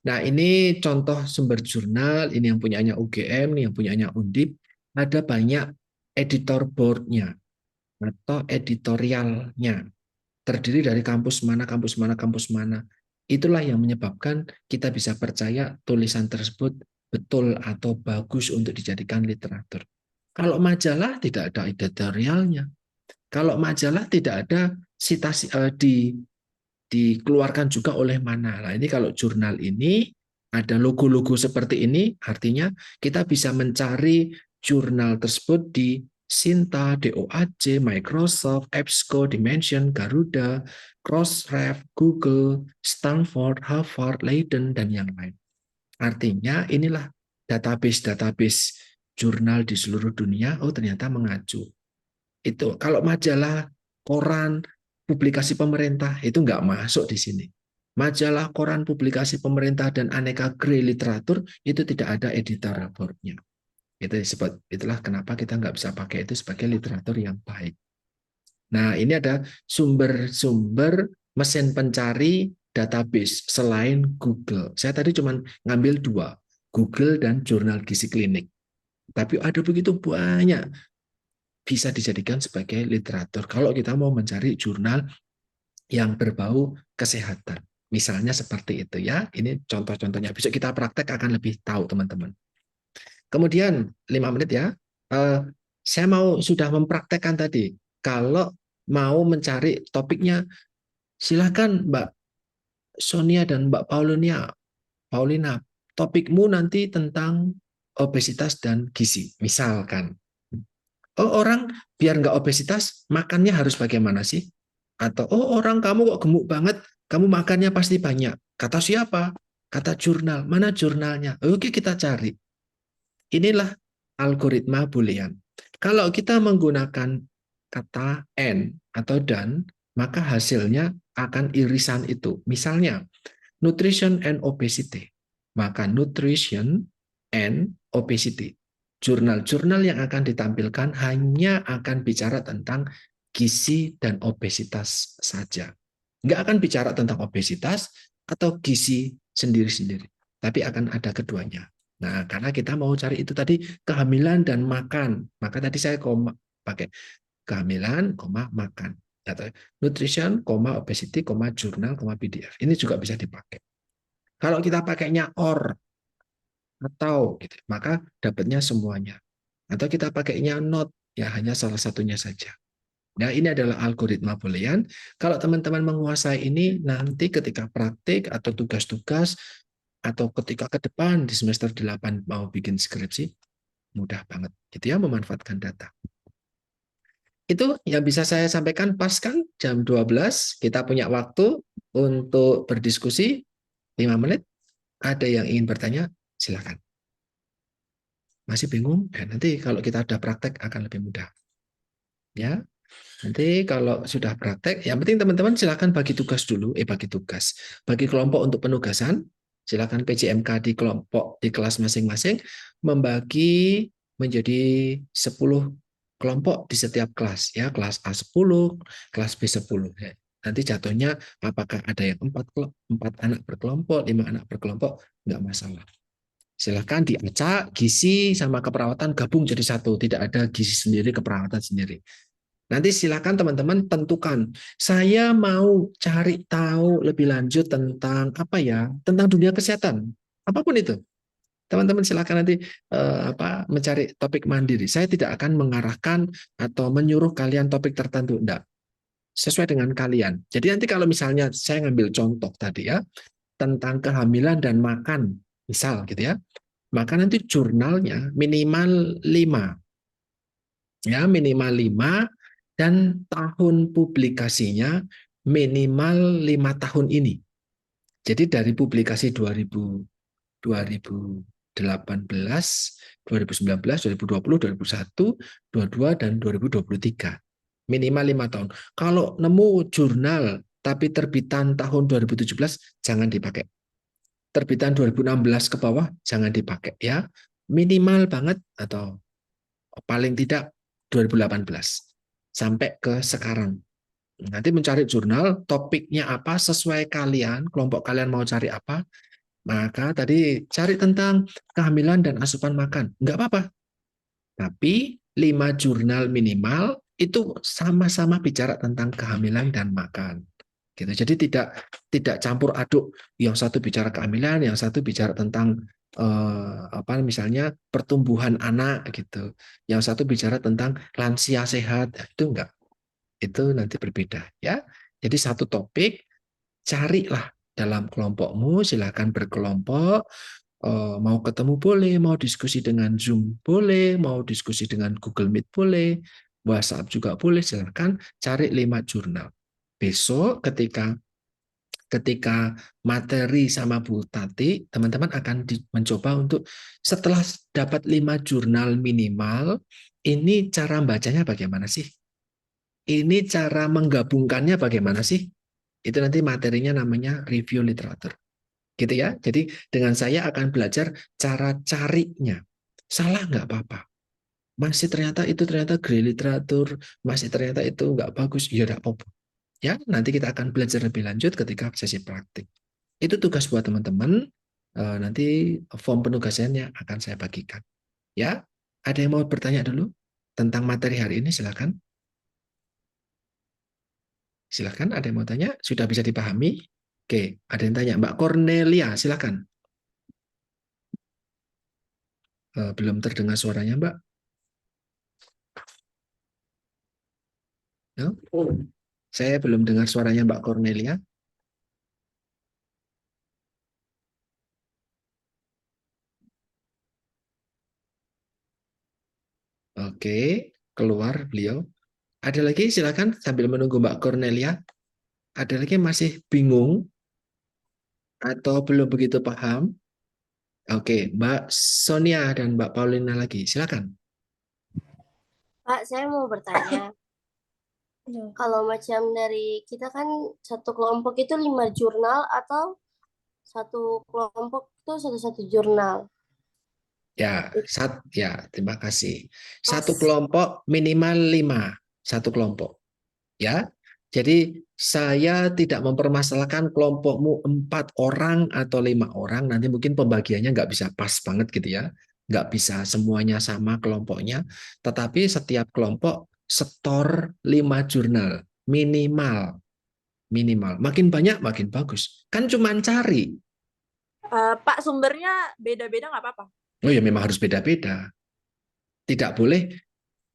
Nah, ini contoh sumber jurnal, ini yang punyanya UGM, ini yang punyanya Undip. Ada banyak editor board-nya atau editorialnya. Terdiri dari kampus mana, kampus mana, kampus mana. Itulah yang menyebabkan kita bisa percaya tulisan tersebut betul atau bagus untuk dijadikan literatur. Kalau majalah tidak ada editorialnya. Kalau majalah tidak ada citasi dikeluarkan juga oleh mana. Nah, ini kalau jurnal ini ada logo-logo seperti ini, artinya kita bisa mencari jurnal tersebut di Sinta, DOAJ, Microsoft, EBSCO, Dimension, Garuda, Crossref, Google, Stanford, Harvard, Leiden, dan yang lain. Artinya inilah database-database jurnal di seluruh dunia, oh ternyata mengacu. Itu kalau majalah, koran, publikasi pemerintah itu nggak masuk di sini. Majalah, koran, publikasi pemerintah, dan aneka grey literatur itu tidak ada editorial board-nya. Itulah kenapa kita nggak bisa pakai itu sebagai literatur yang baik. Nah, ini ada sumber-sumber mesin pencari database selain Google. Saya tadi cuma ngambil 2, Google dan Jurnal Gizi Klinik. Tapi ada begitu banyak bisa dijadikan sebagai literatur kalau kita mau mencari jurnal yang berbau kesehatan. Misalnya seperti itu ya. Ini contoh-contohnya. Besok kita praktek akan lebih tahu teman-teman. Kemudian 5 menit ya. Saya sudah mempraktekkan tadi. Kalau mau mencari topiknya, silakan Mbak Sonia dan Mbak Paulina, topikmu nanti tentang obesitas dan gizi. Misalkan. Oh, orang biar nggak obesitas, makannya harus bagaimana sih? Atau, oh orang kamu kok gemuk banget, kamu makannya pasti banyak. Kata siapa? Kata jurnal. Mana jurnalnya? Oke, kita cari. Inilah algoritma Boolean. Kalau kita menggunakan kata and atau dan, maka hasilnya akan irisan itu. Misalnya, nutrition and obesity. Maka nutrition and obesity. Jurnal-jurnal yang akan ditampilkan hanya akan bicara tentang gizi dan obesitas saja. Nggak akan bicara tentang obesitas atau gizi sendiri-sendiri. Tapi akan ada keduanya. Nah, karena kita mau cari itu tadi kehamilan dan makan. Maka tadi saya pakai kehamilan, makan. Atau nutrition, obesity, jurnal, PDF. Ini juga bisa dipakai. Kalau kita pakainya or, atau gitu, maka dapatnya semuanya. Atau kita pakainya not, ya hanya salah satunya saja. Nah, ini adalah algoritma Boolean. Kalau teman-teman menguasai ini, nanti ketika praktik atau tugas-tugas, atau ketika ke depan di semester 8 mau bikin skripsi, mudah banget gitu ya memanfaatkan data. Itu yang bisa saya sampaikan. Pas kan jam 12, kita punya waktu untuk berdiskusi 5 menit. Ada yang ingin bertanya? Silakan. Masih bingung? Nanti kalau kita ada praktek akan lebih mudah. Ya, nanti kalau sudah praktek, yang penting teman-teman silakan bagi tugas dulu. Bagi kelompok untuk penugasan. Silakan PJMK di kelompok di kelas masing-masing membagi menjadi 10 kelompok di setiap kelas. Ya, kelas A10, kelas B10. Ya. Nanti jatuhnya apakah ada yang 4 anak berkelompok, 5 anak berkelompok, nggak masalah. Silahkan diacak, gizi sama keperawatan gabung jadi satu. Tidak ada gizi sendiri, keperawatan sendiri. Nanti silakan teman-teman tentukan. Saya mau cari tahu lebih lanjut tentang apa ya? Tentang dunia kesehatan. Apapun itu. Teman-teman silakan nanti mencari topik mandiri. Saya tidak akan mengarahkan atau menyuruh kalian topik tertentu. Enggak. Sesuai dengan kalian. Jadi nanti kalau misalnya saya ngambil contoh tadi ya, tentang kehamilan dan makan. Misal gitu ya, maka nanti jurnalnya minimal 5. Ya, minimal 5 dan tahun publikasinya minimal 5 tahun ini. Jadi dari publikasi 2018, 2019, 2020, 2021, 2022 dan 2023. Minimal 5 tahun. Kalau nemu jurnal tapi terbitan tahun 2017 jangan dipakai. Terbitan 2016 ke bawah jangan dipakai ya. Minimal banget atau paling tidak 2018 sampai ke sekarang. Nanti mencari jurnal, topiknya apa sesuai kalian, kelompok kalian mau cari apa. Maka tadi cari tentang kehamilan dan asupan makan. Enggak apa-apa. Tapi 5 jurnal minimal itu sama-sama bicara tentang kehamilan dan makan. Gitu. Jadi tidak campur aduk, yang satu bicara kehamilan, yang satu bicara tentang apa misalnya pertumbuhan anak gitu. Yang satu bicara tentang lansia sehat, itu enggak. Itu nanti berbeda ya. Jadi satu topik, carilah dalam kelompokmu, silakan berkelompok. Mau ketemu boleh, mau diskusi dengan Zoom boleh, mau diskusi dengan Google Meet boleh, WhatsApp juga boleh, silakan cari 5 jurnal. Besok ketika materi sama Bu Tati, teman-teman akan mencoba untuk setelah dapat 5 jurnal minimal, ini cara bacanya bagaimana sih? Ini cara menggabungkannya bagaimana sih? Itu nanti materinya namanya review literatur. Gitu ya. Jadi dengan saya akan belajar cara carinya. Salah nggak apa-apa. Masih ternyata grey literatur, masih ternyata itu nggak bagus, ya nggak apa-apa. Ya, nanti kita akan belajar lebih lanjut ketika sesi praktik. Itu tugas buat teman-teman. Nanti form penugasannya akan saya bagikan. Ya, ada yang mau bertanya dulu tentang materi hari ini? Silakan. Silakan, ada yang mau tanya? Sudah bisa dipahami? Oke, ada yang tanya. Mbak Cornelia, silakan. Belum terdengar suaranya, Mbak. No? Saya belum dengar suaranya Mbak Cornelia. Oke, keluar beliau. Ada lagi, silakan sambil menunggu Mbak Cornelia. Ada lagi yang masih bingung atau belum begitu paham? Oke, Mbak Sonia dan Mbak Paulina lagi, silakan. Pak, saya mau bertanya. Kalau macam dari kita kan satu kelompok itu 5 jurnal atau satu kelompok itu satu-satu jurnal. Ya, terima kasih. Pas. Satu kelompok minimal 5, satu kelompok. Ya, jadi saya tidak mempermasalahkan kelompokmu 4 orang atau 5 orang. Nanti mungkin pembagiannya nggak bisa pas banget gitu ya, nggak bisa semuanya sama kelompoknya. Tetapi setiap kelompok setor 5 jurnal minimal, minimal. Makin banyak makin bagus. Kan cuma cari. Pak, sumbernya beda-beda nggak apa-apa? Oh ya, memang harus beda-beda. Tidak boleh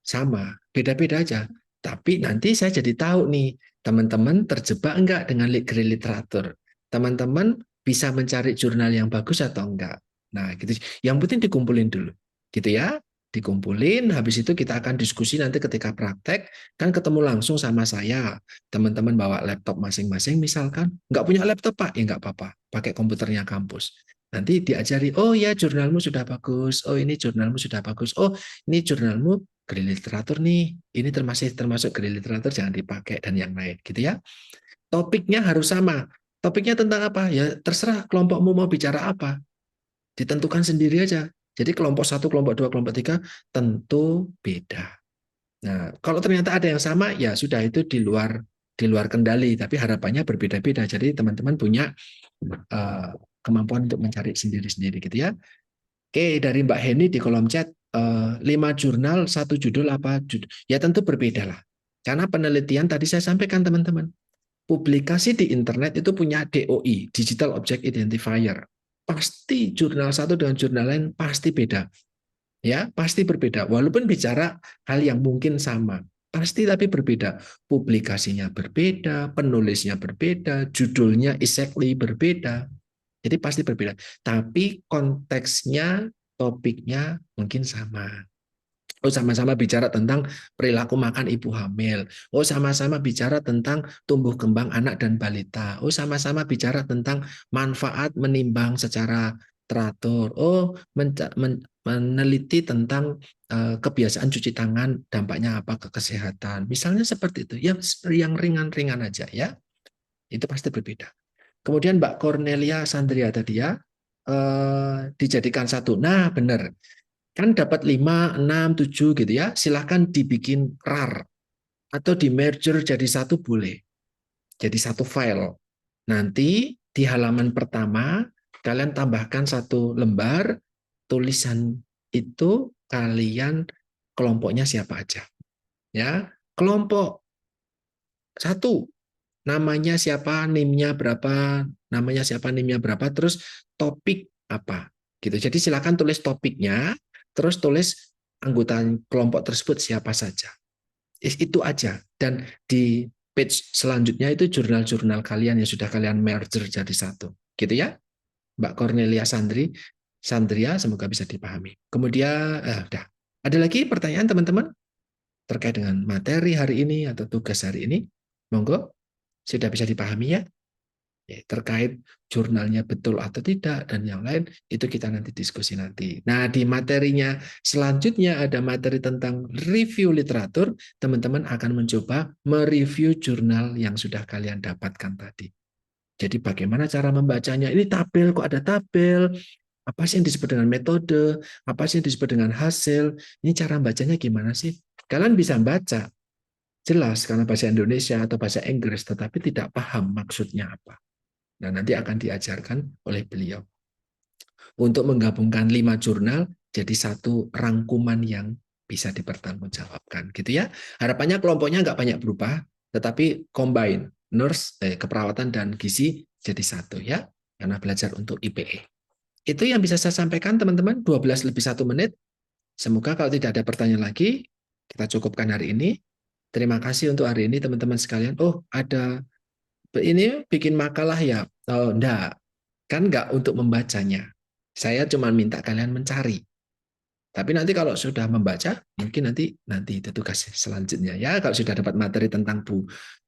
sama, beda-beda aja. Tapi nanti saya jadi tahu nih, teman-teman terjebak enggak dengan grey literatur. Teman-teman bisa mencari jurnal yang bagus atau enggak. Nah, gitu. Yang penting dikumpulin dulu. Gitu ya. Dikumpulin, habis itu kita akan diskusi nanti ketika praktek, kan ketemu langsung sama saya. Teman-teman bawa laptop masing-masing misalkan. Enggak punya laptop, Pak? Ya enggak apa-apa. Pakai komputernya kampus. Nanti diajari, oh ya jurnalmu sudah bagus, oh ini jurnalmu sudah bagus, oh ini jurnalmu grey literatur nih, ini termasuk grey literatur, jangan dipakai dan yang lain gitu ya. Topiknya harus sama. Topiknya tentang apa? Ya terserah kelompokmu mau bicara apa. Ditentukan sendiri aja. Jadi kelompok 1, kelompok 2, kelompok 3 tentu beda. Nah, kalau ternyata ada yang sama, ya sudah itu di luar kendali, tapi harapannya berbeda-beda. Jadi teman-teman punya kemampuan untuk mencari sendiri-sendiri gitu ya. Oke, dari Mbak Heni di kolom chat, 5 jurnal, 1 judul apa? Ya tentu berbeda lah. Karena penelitian tadi saya sampaikan teman-teman, publikasi di internet itu punya DOI, Digital Object Identifier. Pasti jurnal satu dengan jurnal lain pasti beda. Ya, pasti berbeda. Walaupun bicara hal yang mungkin sama, pasti tapi berbeda. Publikasinya berbeda, penulisnya berbeda, judulnya exactly berbeda. Jadi pasti berbeda. Tapi konteksnya, topiknya mungkin sama. Oh, sama-sama bicara tentang perilaku makan ibu hamil. Oh, sama-sama bicara tentang tumbuh kembang anak dan balita. Oh, sama-sama bicara tentang manfaat menimbang secara teratur. Oh, meneliti tentang kebiasaan cuci tangan, dampaknya apa ke kesehatan. Misalnya seperti itu. Yang ringan-ringan aja ya. Itu pasti berbeda. Kemudian Mbak Cornelia Sandria tadi ya, dijadikan satu. Nah, benar. Kan dapat 5, 6, 7 gitu ya. Silahkan dibikin RAR. Atau di merger jadi satu boleh. Jadi satu file. Nanti di halaman pertama, kalian tambahkan satu lembar, tulisan itu kalian kelompoknya siapa aja. Ya, kelompok 1. Namanya siapa, NIM-nya berapa, namanya siapa, NIM-nya berapa, terus topik apa. Gitu. Jadi silakan tulis topiknya, terus tulis anggota kelompok tersebut siapa saja. Itu aja. Dan di page selanjutnya itu jurnal-jurnal kalian yang sudah kalian merger jadi satu. Gitu ya, Mbak Cornelia Sandria, semoga bisa dipahami. Kemudian, udah. Ada lagi pertanyaan teman-teman terkait dengan materi hari ini atau tugas hari ini? Monggo, sudah bisa dipahami ya? Terkait jurnalnya betul atau tidak dan yang lain itu kita nanti diskusi nanti. Nah, di materinya selanjutnya ada materi tentang review literatur. Teman-teman akan mencoba mereview jurnal yang sudah kalian dapatkan tadi. Jadi bagaimana cara membacanya? Ini tabel, kok ada tabel? Apa sih yang disebut dengan metode? Apa sih yang disebut dengan hasil? Ini cara bacanya gimana sih? Kalian bisa baca jelas karena bahasa Indonesia atau bahasa Inggris, tetapi tidak paham maksudnya apa. Nah, nanti akan diajarkan oleh beliau untuk menggabungkan 5 jurnal jadi satu rangkuman yang bisa dipertanggungjawabkan, gitu ya. Harapannya kelompoknya nggak banyak berubah, tetapi combine nurse, keperawatan dan gizi jadi satu ya, karena belajar untuk IPE. Itu yang bisa saya sampaikan teman-teman. 12 lebih 1 menit. Semoga kalau tidak ada pertanyaan lagi, kita cukupkan hari ini. Terima kasih untuk hari ini teman-teman sekalian. Oh, ada ini bikin makalah ya? Oh, enggak. Kan enggak untuk membacanya. Saya cuma minta kalian mencari. Tapi nanti kalau sudah membaca, mungkin nanti itu tugas selanjutnya ya. Kalau sudah dapat materi tentang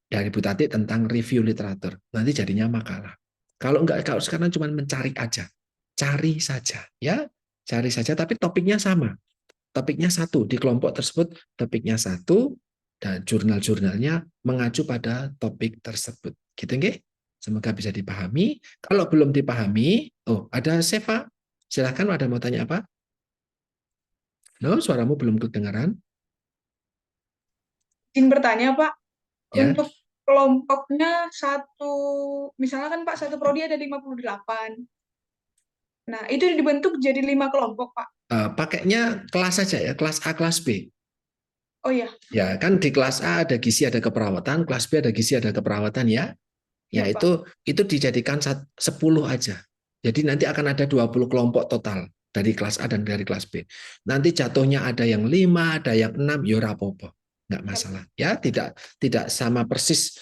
dari Bu Tati tentang review literatur, nanti jadinya makalah. Kalau enggak, kalau sekarang cuma mencari aja. Cari saja ya. Cari saja tapi topiknya sama. Topiknya satu di kelompok tersebut, topiknya satu dan jurnal-jurnalnya mengacu pada topik tersebut. Gitu nggih? Semoga bisa dipahami. Kalau belum dipahami, ada Seva. Silakan, ada mau tanya apa? No, suaramu belum kedengaran. Izin bertanya, Pak. Ya. Untuk kelompoknya misalnya kan Pak, satu prodi ada 58. Nah, itu dibentuk jadi 5 kelompok, Pak. Pakainya kelas saja ya, kelas A, kelas B. Oh iya. Ya, kan di kelas A ada gizi, ada keperawatan, kelas B ada gizi, ada keperawatan ya. Ya, Ya, itu dijadikan 10 aja. Jadi nanti akan ada 20 kelompok total dari kelas A dan dari kelas B. Nanti jatuhnya ada yang 5, ada yang 6, ya rapopo. Enggak masalah. Ya, tidak sama persis,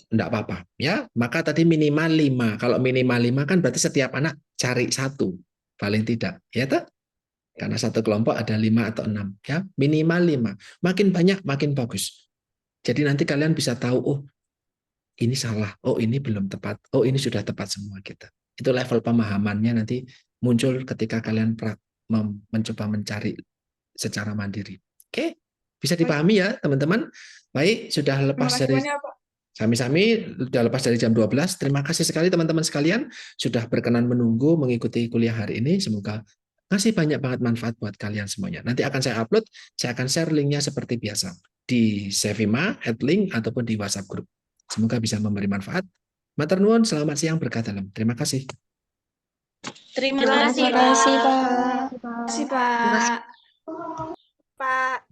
enggak apa-apa. Ya, maka tadi minimal 5. Kalau minimal 5 kan berarti setiap anak cari 1 paling tidak. Ya toh? Karena satu kelompok ada 5 atau 6. Ya, minimal 5. Makin banyak makin bagus. Jadi nanti kalian bisa tahu, oh ini salah, oh ini belum tepat, oh ini sudah tepat semua kita. Itu level pemahamannya nanti muncul ketika kalian mencoba mencari secara mandiri. Oke, bisa dipahami ya teman-teman. Baik, sudah lepas dari sami-sami, sudah lepas dari jam 12. Terima kasih sekali teman-teman sekalian sudah berkenan menunggu mengikuti kuliah hari ini. Semoga masih banyak banget manfaat buat kalian semuanya. Nanti akan saya upload, saya akan share linknya seperti biasa di Sevima, Headlink, ataupun di WhatsApp Group. Semoga bisa memberi manfaat. Matur nuwun, selamat siang, berkah dalam. Terima kasih. Terima kasih, Pak. Terima kasih, Pak. Pak.